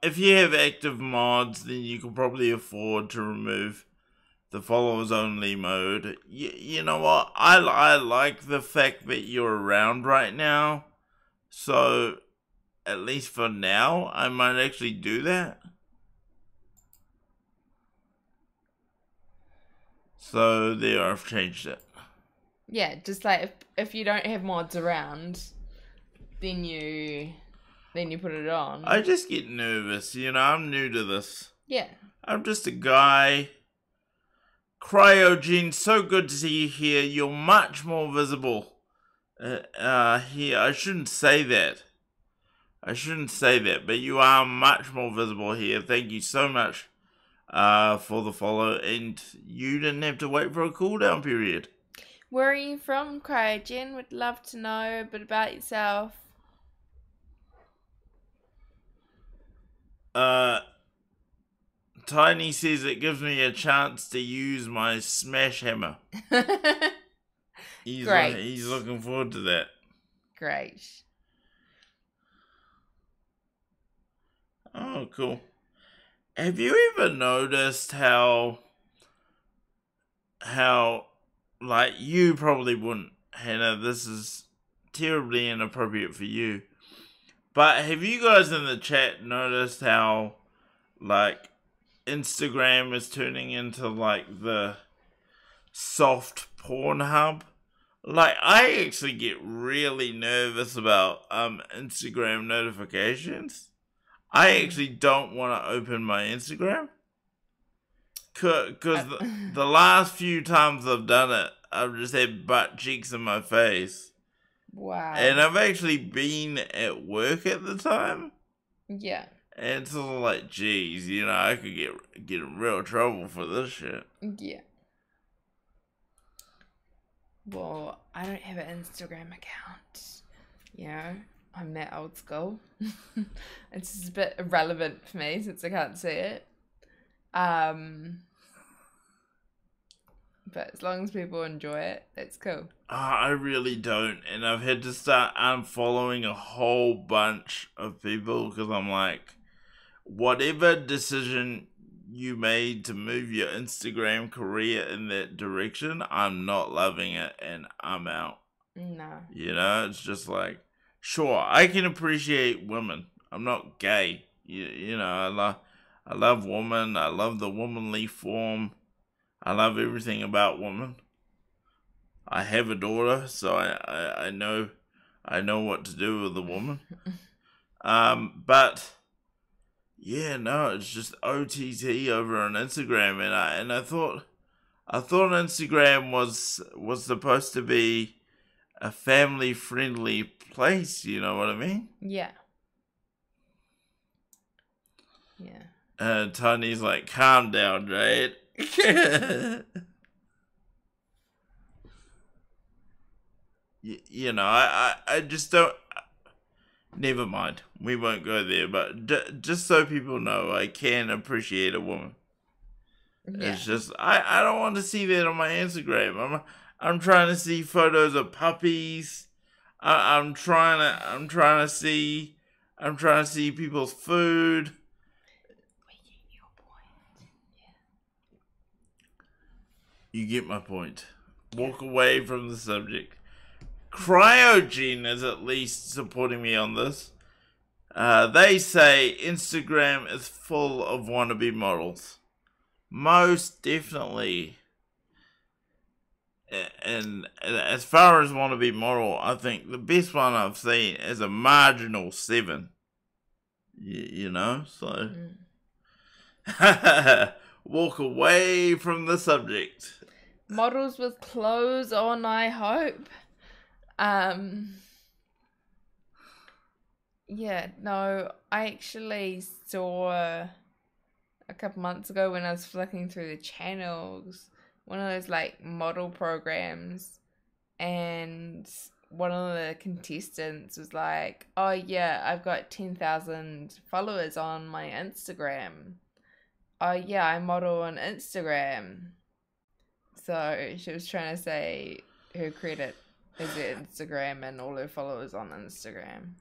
If you have active mods, then you can probably afford to remove the followers only mode. You know what? I like the fact that you're around right now. So, at least for now, I might actually do that. So, there, I've changed it. Yeah, just like if you don't have mods around, then you put it on. I just get nervous, you know, I'm new to this. Yeah. I'm just a guy. Cryogen, so good to see you here. You're much more visible here. I shouldn't say that. But you are much more visible here. Thank you so much for the follow. And you didn't have to wait for a cooldown period. Where are you from, Cryogen? Would love to know a bit about yourself. Tiny says it gives me a chance to use my smash hammer. Great. He's looking forward to that. Great. Oh, cool. Have you ever noticed how like, you probably wouldn't, Hannah, this is terribly inappropriate for you, but have you guys in the chat noticed how, like, Instagram is turning into, like, the soft Pornhub? Like, I actually get really nervous about Instagram notifications. I actually don't want to open my Instagram. Because the last few times I've done it, I've just had butt cheeks in my face. Wow. And I've actually been at work at the time. Yeah. And it's sort of like, geez, you know, I could get in real trouble for this shit. Yeah. Well, I don't have an Instagram account. You know? I'm that old school. It's just a bit irrelevant for me since I can't see it. But as long as people enjoy it, that's cool. I really don't, and I've had to start unfollowing a whole bunch of people because I'm like, whatever decision you made to move your Instagram career in that direction, I'm not loving it, and I'm out. No. You know, it's just like, sure, I can appreciate women. I'm not gay. You know, I love women. I love the womanly form. I love everything about women. I have a daughter, so I know what to do with a woman. But yeah, no, it's just OTT over on Instagram, and I thought Instagram was supposed to be a family friendly place. You know what I mean? Yeah. Yeah. Tiny's like, calm down, Jade. You know, I just don't. Never mind. We won't go there. But just so people know, I can appreciate a woman. Yeah. It's just I don't want to see that on my Instagram. I'm trying to see photos of puppies. I'm trying to see people's food. You get my point. Walk away from the subject. Cryogen is at least supporting me on this. They say Instagram is full of wannabe models. Most definitely. And as far as wannabe model, I think the best one I've seen is a marginal 7. You know, so walk away from the subject. Models with clothes on, I hope. Yeah, no, I actually saw a couple months ago when I was flicking through the channels, one of those like model programs, and one of the contestants was like, oh yeah, I've got 10,000 followers on my Instagram. Oh yeah, I model on Instagram. So she was trying to say her credit is her Instagram and all her followers on Instagram.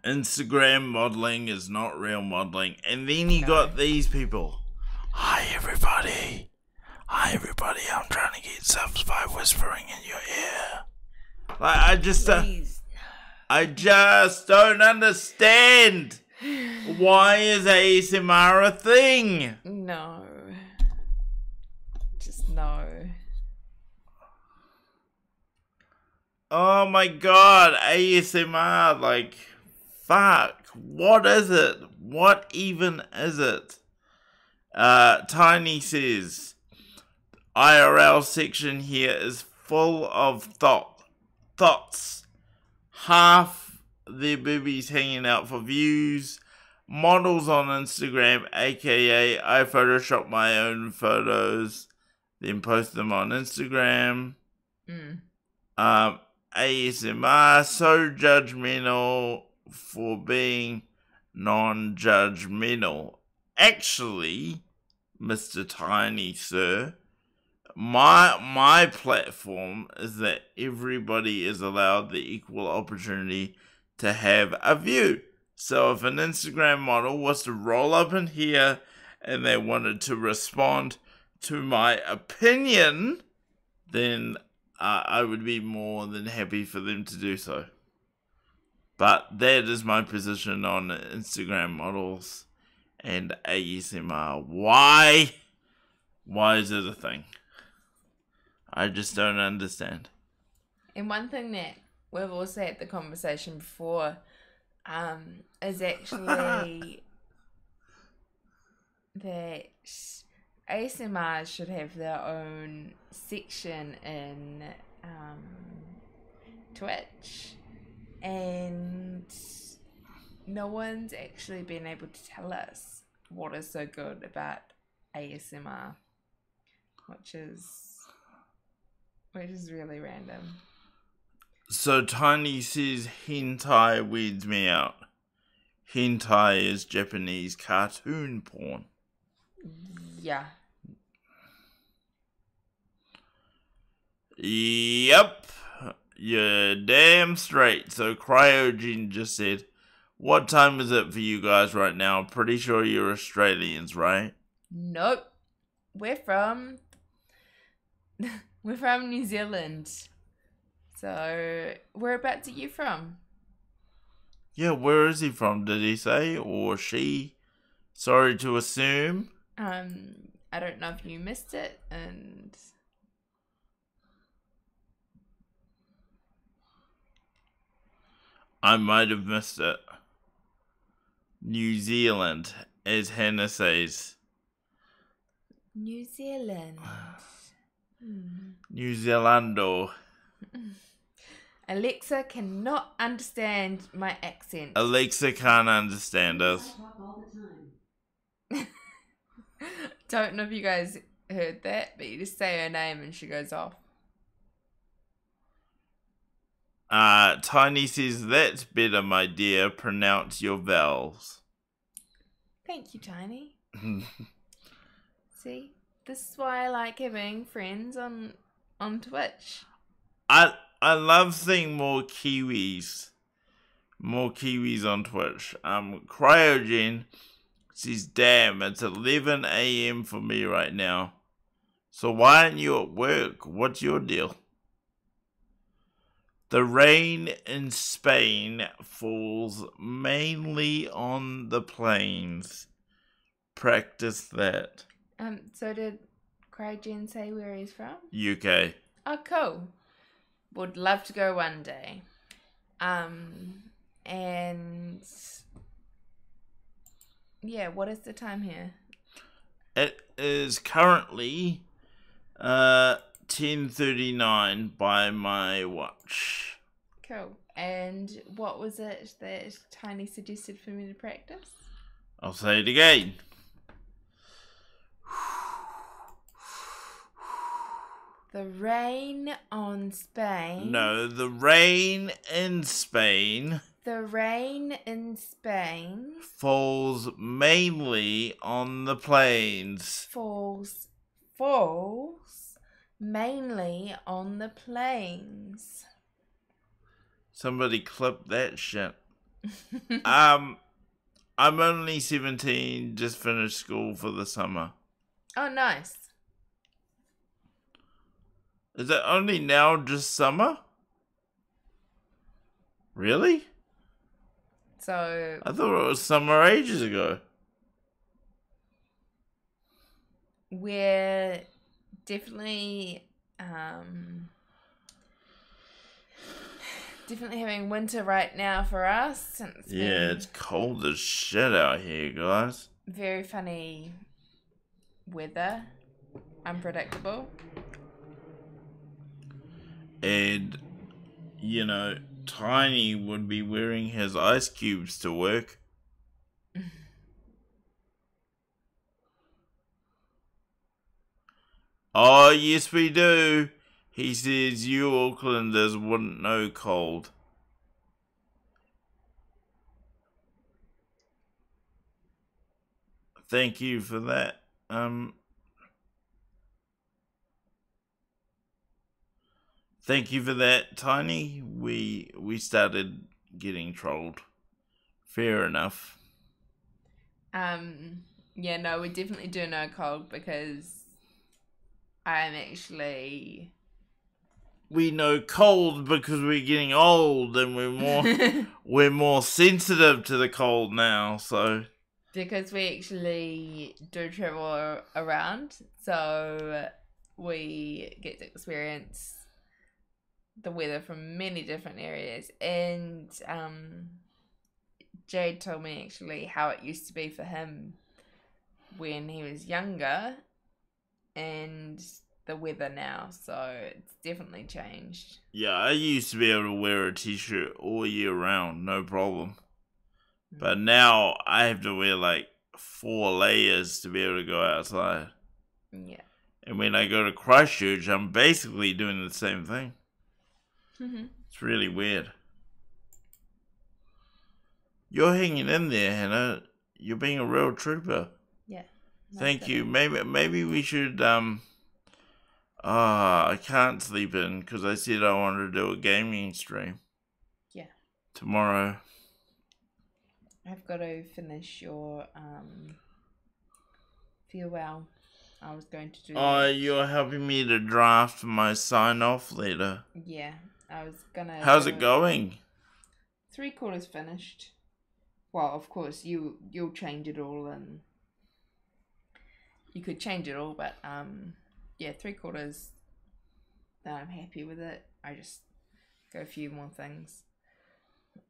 Instagram modeling is not real modeling. And then you got these people. Hi everybody, I'm trying to get subs by whispering in your ear. Like, I just don't understand. Why is ASMR a thing? No. Just no. Oh my god, ASMR, like, fuck. What is it? What even is it? Tiny says, IRL section here is full of thoughts. Half their boobies hanging out for views. Models on Instagram, aka I Photoshop my own photos, then post them on Instagram. ASMR, so judgmental for being non-judgmental. Actually, Mr. Tiny Sir, my platform is that everybody is allowed the equal opportunity to have a view. So if an Instagram model was to roll up in here and they wanted to respond to my opinion, then I would be more than happy for them to do so. But that is my position on Instagram models and ASMR. Why? Why is it a thing? I just don't understand. And one thing that we've also had the conversation before is actually that ASMR should have their own section in Twitch, and no one's actually been able to tell us what is so good about ASMR, which is really random. So Tiny says hentai weeds me out. Hentai is Japanese cartoon porn. Yeah. Yep. You're damn straight. So Cryogen just said, what time is it for you guys right now? Pretty sure you're Australians, right? Nope. We're from New Zealand. So whereabouts are you from? Yeah, where is he from? Did he say? Or she? Sorry to assume. I don't know if you missed it, and I might have missed it. New Zealand, as Hannah says. New Zealand. New Zealando. Alexa cannot understand my accent. Alexa can't understand us. Don't know if you guys heard that, but you just say her name and she goes off. Tiny says, that's better, my dear. Pronounce your vowels. Thank you, Tiny. See, this is why I like having friends on Twitch. I love seeing more Kiwis. More Kiwis on Twitch. Cryogen says, damn, it's 11 a.m. for me right now. So why aren't you at work? What's your deal? The rain in Spain falls mainly on the plains. Practice that. So did Cryogen say where he's from? UK. Oh, cool. Would love to go one day. And yeah, what is the time here? It is currently 10:39 by my watch. Cool. And what was it that Tiny suggested for me to practice? I'll say it again. The rain on Spain. No, the rain in Spain The rain in Spain falls mainly on the plains. falls mainly on the plains. Somebody clip that shit. I'm only 17, just finished school for the summer. Oh, nice. Is it only now just summer? Really? So I thought it was summer ages ago. we're definitely definitely having winter right now for us. And it's Yeah, been it's cold as shit out here, guys. very funny weather, unpredictable. And, you know, Tiny would be wearing his ice cubes to work. Oh, yes, we do. He says you Aucklanders wouldn't know cold. Thank you for that. Thank you for that, Tiny. We started getting trolled. Fair enough. Yeah, no, we definitely do know cold because I'm actually We know cold because we're getting old and we're more sensitive to the cold now, so because we actually do travel around, so we get to experience the weather from many different areas. And Jade told me actually how it used to be for him when he was younger and the weather now, so it's definitely changed. yeah, I used to be able to wear a t-shirt all year round, no problem. But now I have to wear like 4 layers to be able to go outside. Yeah. And when I go to Christchurch, I'm basically doing the same thing. It's really weird. You're hanging in there, Hannah. You're being a real trooper. Yeah. Thank you. Maybe we should I can't sleep in because I said I wanted to do a gaming stream. Yeah. Tomorrow. I've got to finish your farewell. I was going to do Oh, that. you're helping me to draft my sign-off letter. Yeah. I was gonna How's do it going? 3/4 finished. Well, of course you'll change it all, and you could change it all, but yeah, 3/4 that I'm happy with it. I just got a few more things.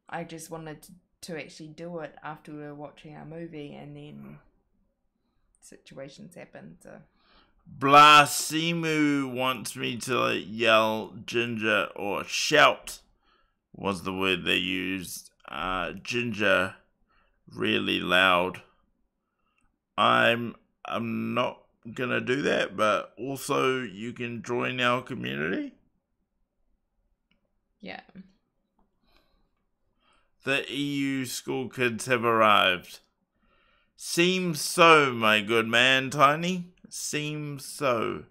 I just wanted to actually do it after we were watching our movie, and then situations happened. So Blasphemu wants me to yell ginger or shout was the word they used. Ginger really loud. I'm not gonna do that, but also you can join our community. yeah. The EU school kids have arrived. Seems so, my good man, Tiny. Seems so.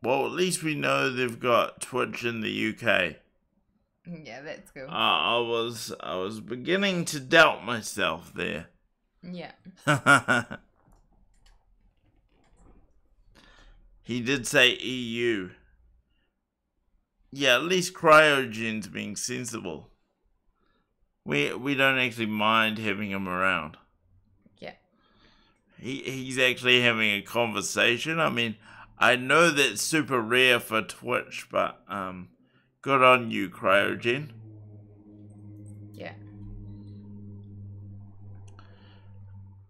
Well, at least we know they've got Twitch in the UK. Yeah, that's cool. I was beginning to doubt myself there. Yeah. He did say EU. Yeah, at least Cryogen's being sensible. We don't actually mind having him around. Yeah. He's actually having a conversation. I mean, I know that's super rare for Twitch, but good on you, Cryogen. Yeah.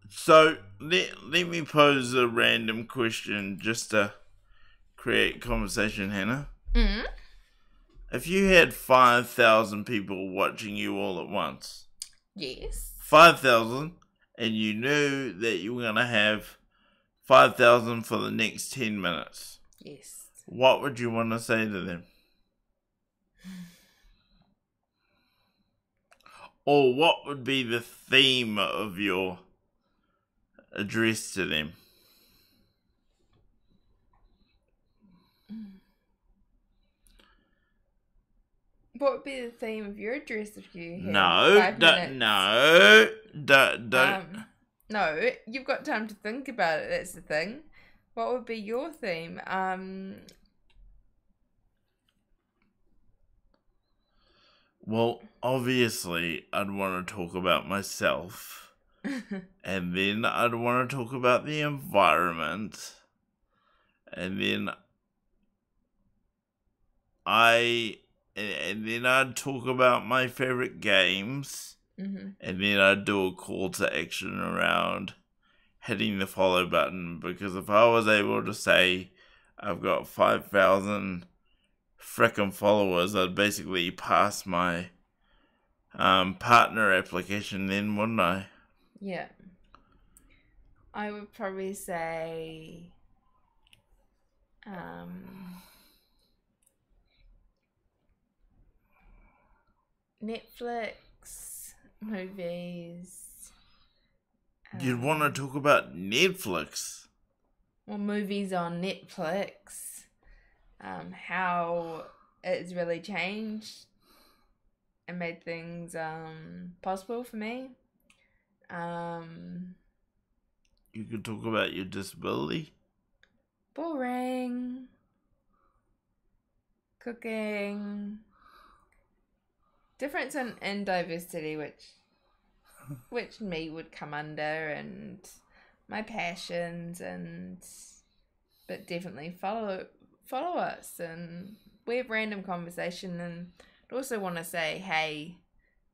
So let me pose a random question just to create conversation, Hannah. Mm. If you had 5,000 people watching you all at once, Yes. 5,000, and you knew that you were going to have 5,000 for the next 10 minutes, Yes. what would you want to say to them? Or what would be the theme of your address to them? What would be the theme of your address if you had No, 5 minutes? don't. No, you've got time to think about it. That's the thing. What would be your theme? Well, obviously, I'd want to talk about myself. And then I'd want to talk about the environment. And then I'd talk about my favorite games. Mm-hmm. And then I'd do a call to action around hitting the follow button. Because if I was able to say I've got 5,000 frickin' followers, I'd basically pass my partner application then, wouldn't I? Yeah. I would probably say Netflix, movies. You'd want to talk about Netflix. Well, movies on Netflix. How it's really changed and made things possible for me. You could talk about your disability. Boring. Cooking. Difference in diversity, which me would come under, and my passions, but definitely follow us, and we have random conversation. And I also want to say, hey,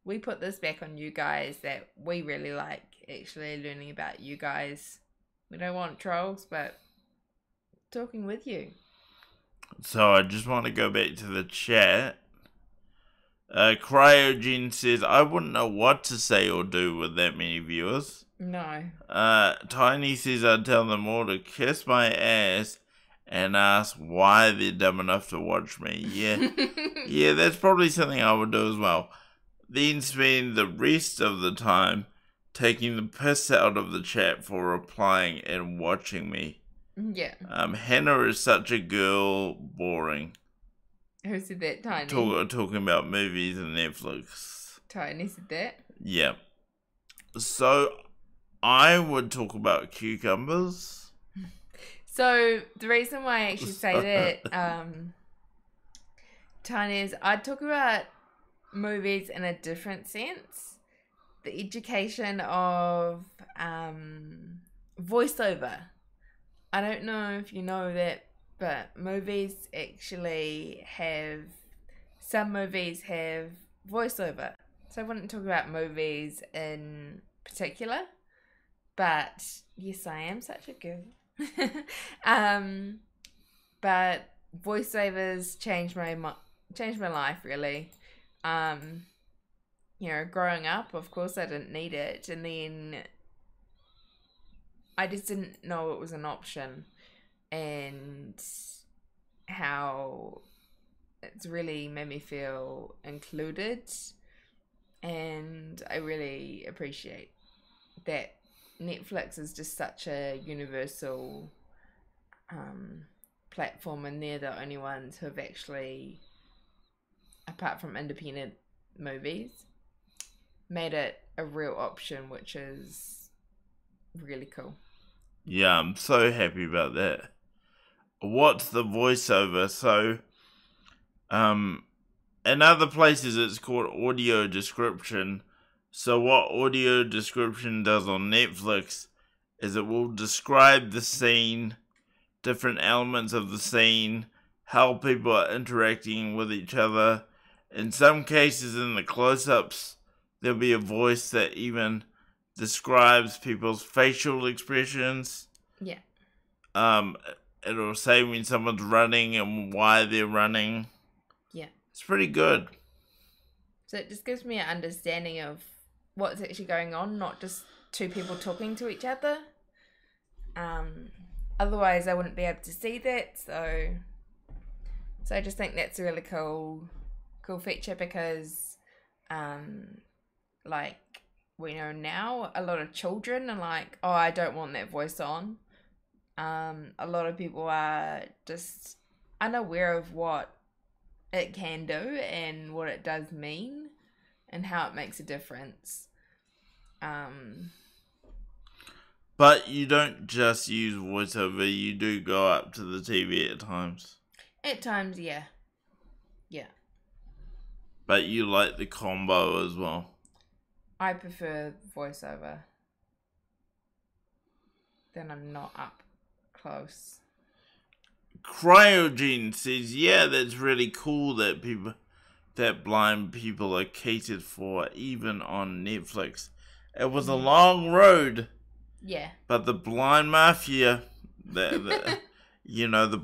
we put this back on you guys, that we really like actually learning about you guys. We don't want trolls, but talking with you. So I just want to go back to the chat. Cryogen says, I wouldn't know what to say or do with that many viewers. No. Tiny says, I'd tell them all to kiss my ass and ask why they're dumb enough to watch me. Yeah. Yeah, that's probably something I would do as well. Then spend the rest of the time taking the piss out of the chat for replying and watching me. Yeah. Hannah is such a girl, boring. Who said that? Tiny. Talking about movies and Netflix. Tiny said that. Yeah. So, I would talk about cucumbers. So, the reason why I actually say that, Tiny, is I'd talk about movies in a different sense. The education of voiceover. I don't know if you know that, but some movies have voiceover. So I wouldn't talk about movies in particular, but yes, I am such a girl. But voiceovers changed my life, really. Growing up, of course, I didn't need it, and then I just didn't know it was an option, and how it's really made me feel included, and I really appreciate that Netflix is just such a universal platform, and they're the only ones who have actually, apart from independent movies, made it a real option, which is really cool. Yeah, I'm so happy about that. What's the voiceover? So, in other places it's called audio description. So what audio description does on Netflix is it will describe the scene, different elements of the scene, how people are interacting with each other. In some cases, in the close-ups, there'll be a voice that even describes people's facial expressions. Yeah. It'll say when someone's running and why they're running. Yeah. It's pretty good. So it just gives me an understanding of what's actually going on, not just two people talking to each other. Otherwise, I wouldn't be able to see that. So I just think that's a really cool feature, because, we know now a lot of children are like, oh, I don't want that voice on. A lot of people are just unaware of what it can do and what it does mean and how it makes a difference. But you don't just use voiceover, you do go up to the TV at times. At times, yeah. Yeah. But you like the combo as well. I prefer voiceover. Then I'm not up close. Cryogen says, yeah, that's really cool that blind people are catered for, even on Netflix. It was a long road. Yeah. But the blind mafia, the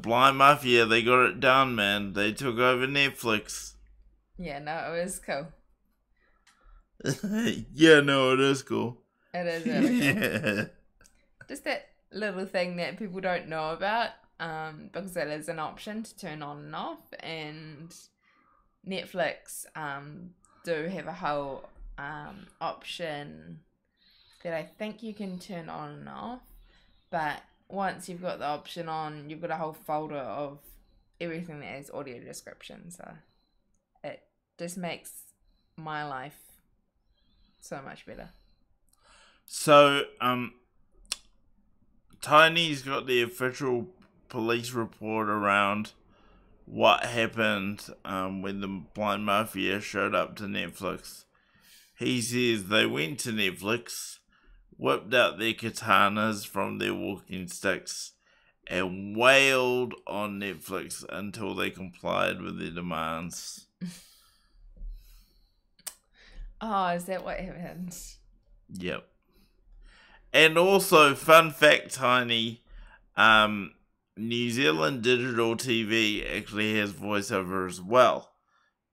blind mafia, they got it done, man. They took over Netflix. Yeah, no, it was cool. Yeah, no, it is cool. It is really cool. Just that little thing that people don't know about, because it is an option to turn on and off, and Netflix do have a whole option that I think you can turn on and off, but once you've got the option on, you've got a whole folder of everything that is audio description, so it just makes my life so much better. So, Tiny's got the official police report around what happened when the blind mafia showed up to Netflix. He says they went to Netflix, whipped out their katanas from their walking sticks, and wailed on Netflix until they complied with their demands. Oh, is that what happened? Yep. And also, fun fact, Tiny, New Zealand digital TV actually has voiceover as well.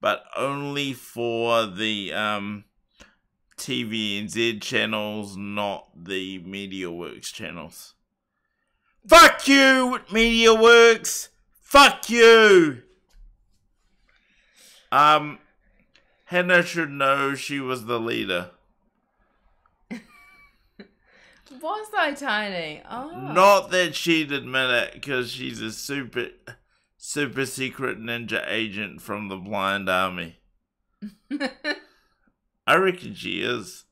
but only for the TVNZ channels, not the MediaWorks channels. Fuck you, MediaWorks! Fuck you! Hannah should know she was the leader. Was I tiny? Oh. Not that she'd admit it, because she's a super secret ninja agent from the Blind Army. I reckon she is.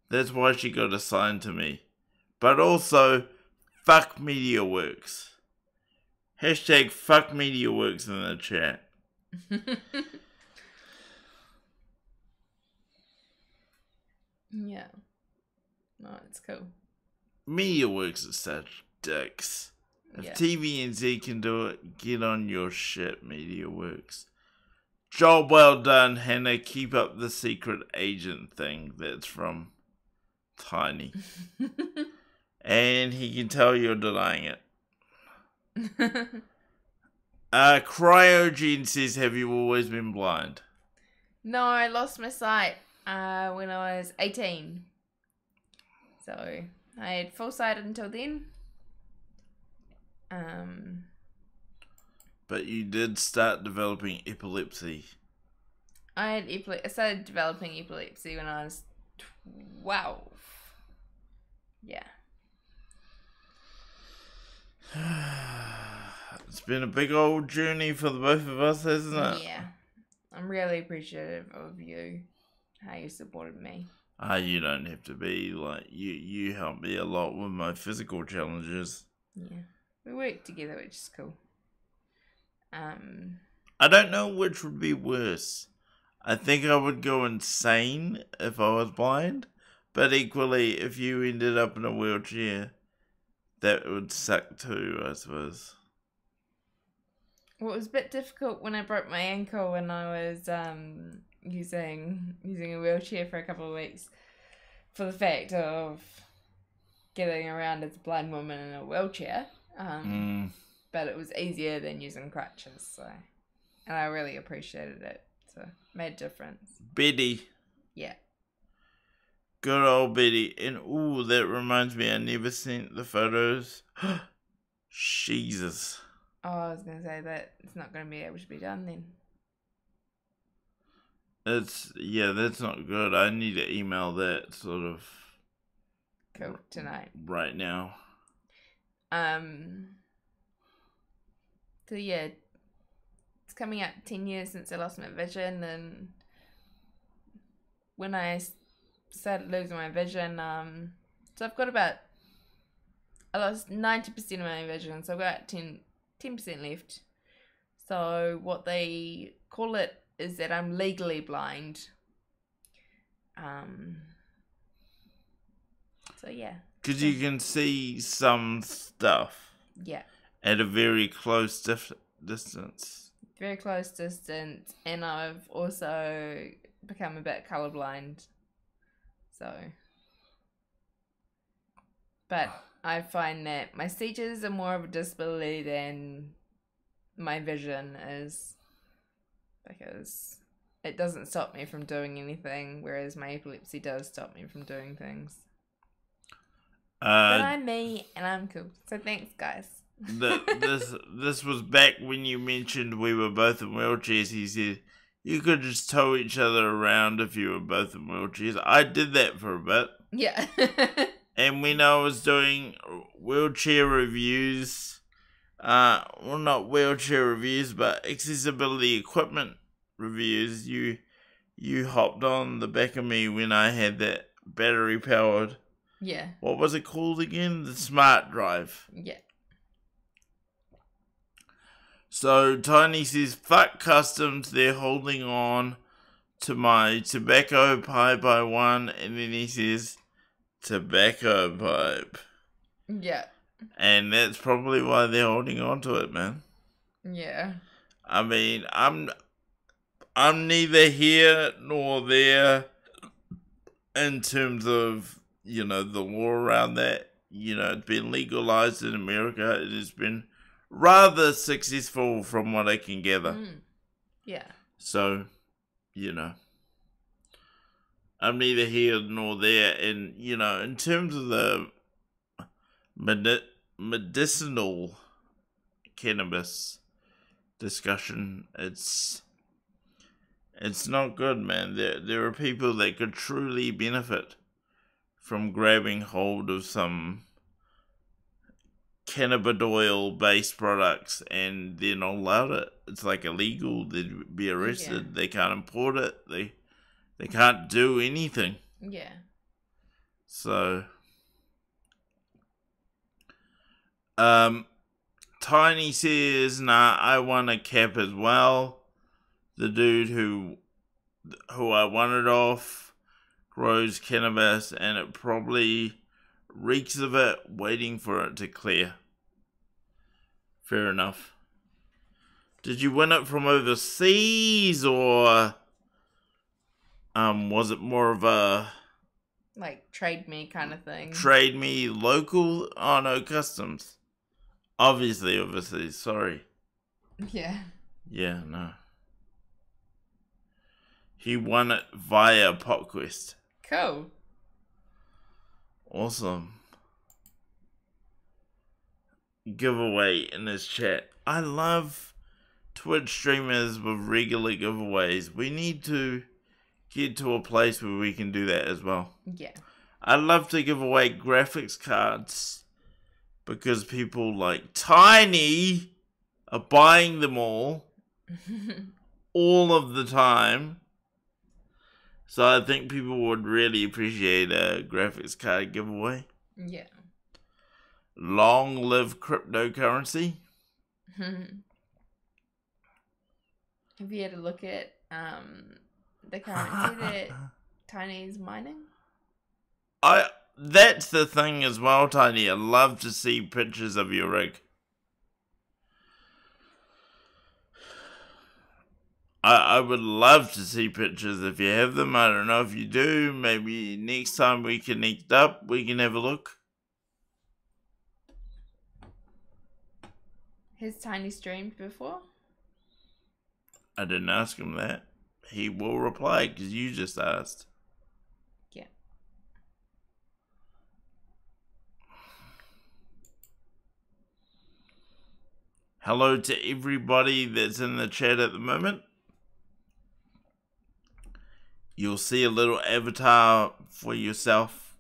That's why she got assigned to me. But also, fuck MediaWorks. Hashtag fuck MediaWorks in the chat. Yeah. No, it's cool. MediaWorks is such dicks. If Yeah. TVNZ can do it, get on your shit, MediaWorks. Job well done, Hannah. Keep up the secret agent thing. That's from Tiny. And he can tell you're denying it. Cryogen says, have you always been blind? No, I lost my sight when I was 18. So I had full sight until then. But you did start developing epilepsy. I started developing epilepsy when I was 12. Yeah. It's been a big old journey for the both of us, hasn't it? Yeah. I'm really appreciative of you, how you supported me. You don't have to be. Like, you helped me a lot with my physical challenges. Yeah. We worked together, which is cool. I don't know which would be worse. I think I would go insane if I was blind, but equally, if you ended up in a wheelchair, that would suck too, I suppose. Well, it was a bit difficult when I broke my ankle when I was using a wheelchair for a couple of weeks, for the fact of getting around as a blind woman in a wheelchair. But it was easier than using crutches, so, and I really appreciated it. So it made a difference. Betty. Yeah. Good old Betty. And ooh, that reminds me, I never sent the photos. Jesus. Oh, I was gonna say that it's not gonna be able to be done then. That's not good. I need to email that sort of Cool, tonight. right now. So yeah, it's coming up 10 years since I lost my vision, and when I started losing my vision, so I've got I lost 90% of my vision, so I've got 10% left. So what they call it is that I'm legally blind. So yeah. Because you can see some stuff Yeah. at a very close distance. Very close distance, and I've also become a bit colorblind. So, but I find that my seizures are more of a disability than my vision is, because it doesn't stop me from doing anything, whereas my epilepsy does stop me from doing things. But I'm me, and I'm cool. So thanks, guys. This was back when you mentioned we were both in wheelchairs. He said you could just tow each other around if you were both in wheelchairs. I did that for a bit. Yeah. And when I was doing wheelchair reviews, well, not wheelchair reviews, but accessibility equipment reviews, you hopped on the back of me when I had that battery powered. Yeah. What was it called again? The Smart Drive. Yeah. So Tiny says, fuck customs, they're holding on to my tobacco pipe I won. And then he says, tobacco pipe. Yeah. And that's probably why they're holding on to it, man. Yeah. I mean, I'm neither here nor there in terms of, you know, the law around that. You know, it's been legalized in America. It has been rather successful from what I can gather. Yeah. So, you know, I'm neither here nor there. And, you know, in terms of the medicinal cannabis discussion, it's not good, man. There are people that could truly benefit from grabbing hold of some cannabidiol based products, and they're not allowed it. It's like illegal. They'd be arrested. Yeah. They can't import it. They can't do anything. Yeah. So, Tiny says, "Nah, I want a cap as well. The dude who I wanted off grows cannabis, and it probably reeks of it, waiting for it to clear." Fair enough. Did you win it from overseas, or was it more of a Like trade me kind of thing. trade me local? Oh no, customs. Obviously overseas, sorry. Yeah. Yeah, no. He won it via PopQuest. Cool. Awesome. Giveaway in his chat. I love Twitch streamers with regular giveaways. We need to get to a place where we can do that as well. Yeah. I love to give away graphics cards because people like Tiny are buying them all of the time. So I think people would really appreciate a graphics card giveaway. Yeah. Long live cryptocurrency. Have you had a look at the currency that Tiny's mining? That's the thing as well, Tiny. I love to see pictures of your rig. I would love to see pictures if you have them. I don't know if you do. Maybe next time we connect up, we can have a look. Has Tiny streamed before? I didn't ask him that. He will reply because you just asked. Yeah. Hello to everybody that's in the chat at the moment. You'll see a little avatar for yourself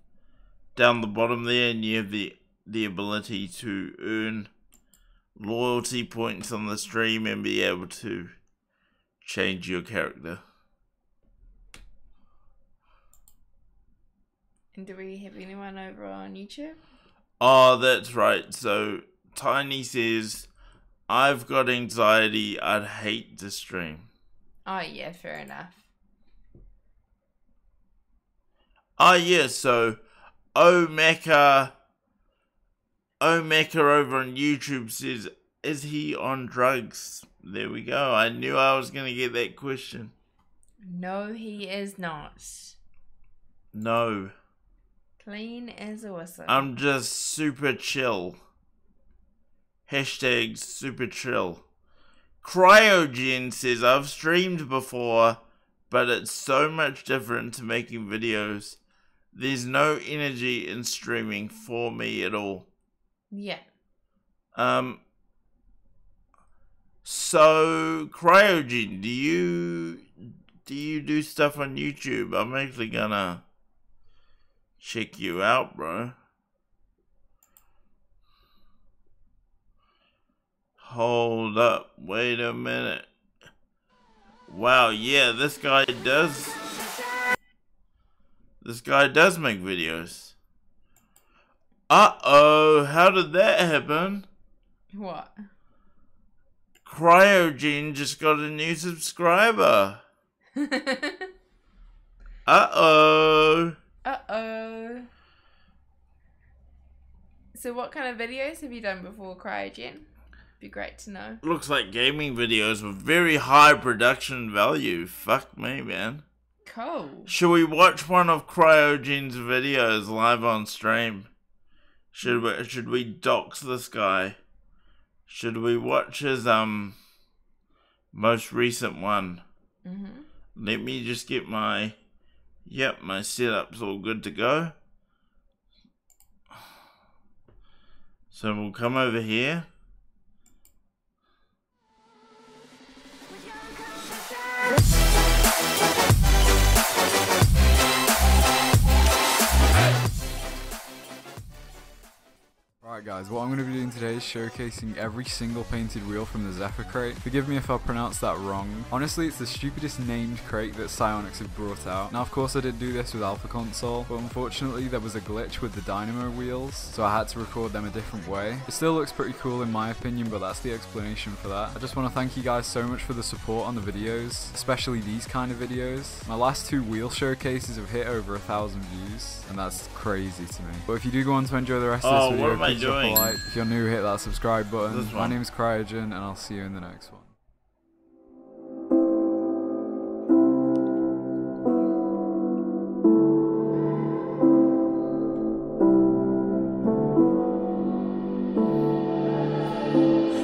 down the bottom there, and you have the ability to earn loyalty points on the stream and be able to change your character. And do we have anyone over on YouTube? Oh, that's right. So Tiny says, "I've got anxiety. I'd hate to stream." Oh yeah, fair enough. Oh yeah, so Omeka over on YouTube says, "Is he on drugs?" There we go. I knew I was going to get that question. No, he is not. No. Clean as a whistle. I'm just super chill. Hashtag super chill. Cryogen says, "I've streamed before, but it's so much different to making videos. There's no energy in streaming for me at all." Yeah. So Cryogen, do you do stuff on YouTube? I'm actually gonna check you out, bro. Hold up, wait a minute. Wow, yeah, this guy does make videos. Uh-oh, how did that happen? What? Cryogen just got a new subscriber. Uh-oh. Uh-oh. So what kind of videos have you done before, Cryogen? Be great to know. Looks like gaming videos with very high production value. Fuck me, man. Cool. Should we watch one of Cryogen's videos live on stream? Should we dox this guy? Should we watch his most recent one? Let me just get my, my setup's all good to go. So we'll come over here. Alright guys, what I'm going to be doing today is showcasing every single painted wheel from the Zephyr crate. Forgive me if I pronounce that wrong. Honestly, it's the stupidest named crate that Psyonix have brought out. Now of course I did do this with Alpha Console, but unfortunately there was a glitch with the Dynamo wheels, so I had to record them a different way. It still looks pretty cool in my opinion, but that's the explanation for that. I just want to thank you guys so much for the support on the videos, especially these kind of videos. My last 2 wheel showcases have hit over 1,000 views, and that's crazy to me. But if you do go on to enjoy the rest of this video, please drop a like. If you're new, hit that subscribe button. My name is Cryogen, and I'll see you in the next one.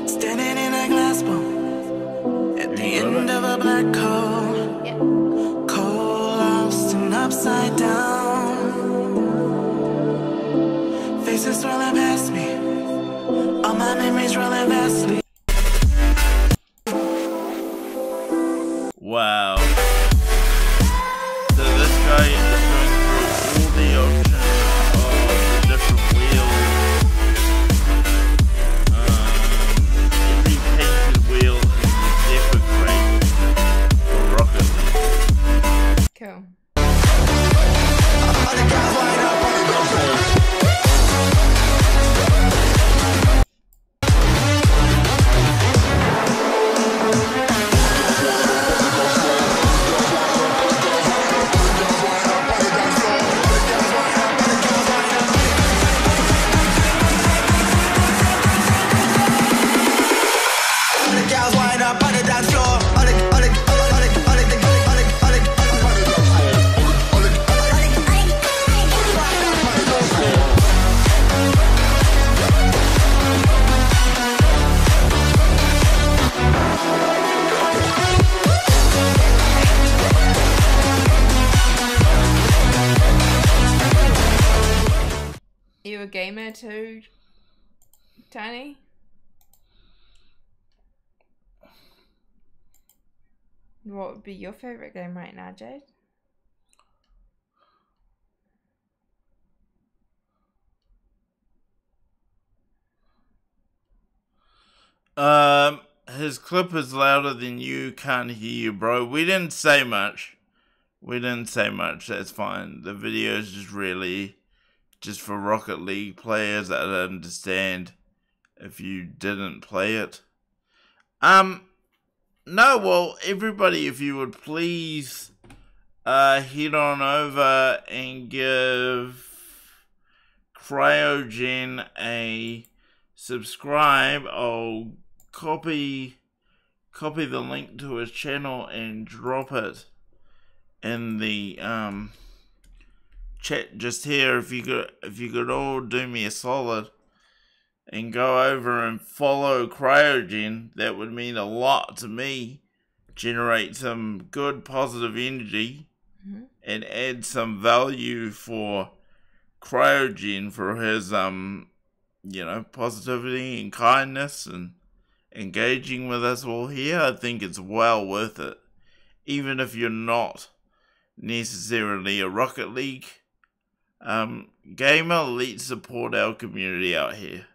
Standing in a glass bowl at the end of a black hole, cold, lost and upside down. Faces swirling past me, all my memories rolling vastly. Wow. So this guy is going through all the options of the different wheels. Every painted wheel in the Zephyr crate for Rocket League. Cool. You a gamer too, Tiny? What would be your favorite game right now, Jade? His clip is louder than you. Can't hear you, bro. We didn't say much. That's fine. The video is just really just for Rocket League players that understand if you didn't play it. No, well, everybody, if you would please head on over and give Cryogen a subscribe. I'll copy the link to his channel and drop it in the chat just here. If you could all do me a solid and go over and follow Cryogen, that would mean a lot to me. Generate some good positive energy and add some value for Cryogen for his positivity and kindness and engaging with us all here. I think it's well worth it. Even if you're not necessarily a Rocket League gamer, let's support our community out here.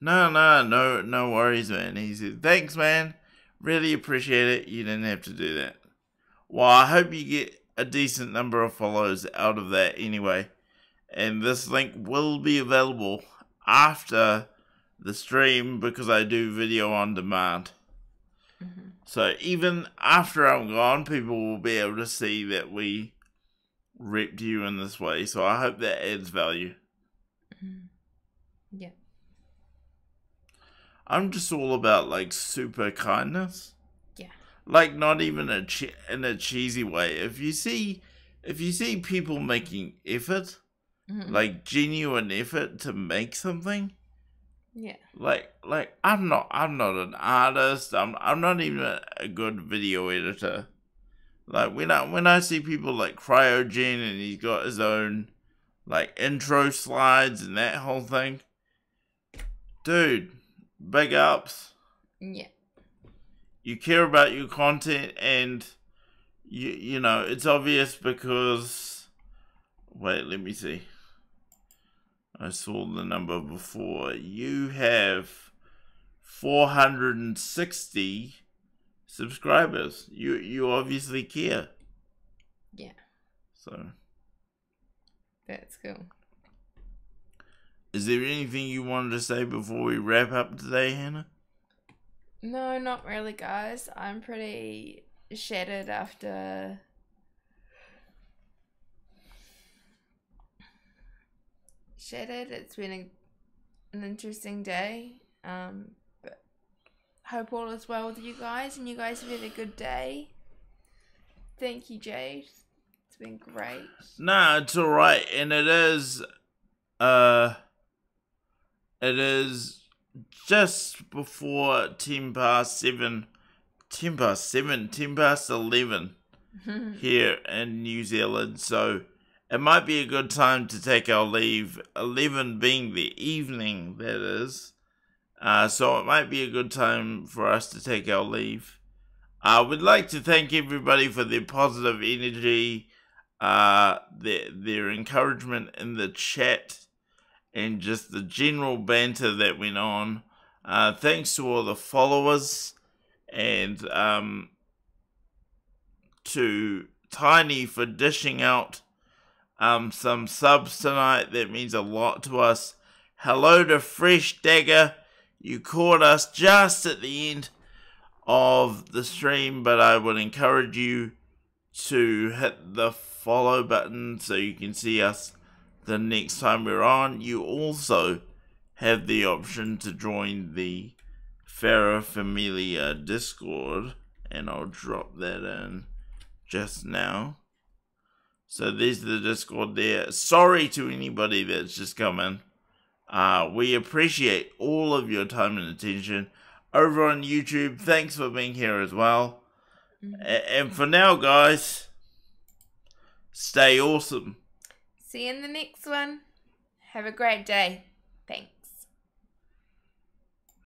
No worries, man. He said, thanks, man. Really appreciate it. You didn't have to do that. Well, I hope you get a decent number of follows out of that anyway. And this link will be available after the stream because I do video on demand. So even after I'm gone, people will be able to see that we repped you in this way. So I hope that adds value. Yeah. I'm just all about like super kindness. Yeah. Like not even in a cheesy way. If you see people making effort, like genuine effort to make something, Yeah. Like I'm not an artist. I'm not even a good video editor. Like when I see people like Cryogen and he's got his own like intro slides and that whole thing, dude, big ups. Yeah. You care about your content, and you know it's obvious because wait, let me see. I saw the number before. You have 460 subscribers. You obviously care. Yeah. So, That's cool. is there anything you wanted to say before we wrap up today, Hannah? No, not really, guys. I'm pretty shattered after It's been an interesting day. But hope all is well with you guys, and you guys have had a good day. Thank you, Jade. It's been great. Nah, it's alright, and it is just before 10 past 7, 10 past 11 here in New Zealand, so it might be a good time to take our leave, 11 being the evening, that is. So it might be a good time for us to take our leave. We'd like to thank everybody for their positive energy, their encouragement in the chat, and just the general banter that went on. Thanks to all the followers, and to Tiny for dishing out some subs tonight. That means a lot to us. Hello to Fresh Dagger. You caught us just at the end of the stream, but I would encourage you to hit the follow button so you can see us the next time we're on. You also have the option to join the Farrar Familia Discord, and I'll drop that in just now. So there's the Discord there. Sorry to anybody that's just come in. We appreciate all of your time and attention. Over on YouTube, thanks for being here as well. And for now, guys, stay awesome. See you in the next one. Have a great day. Thanks.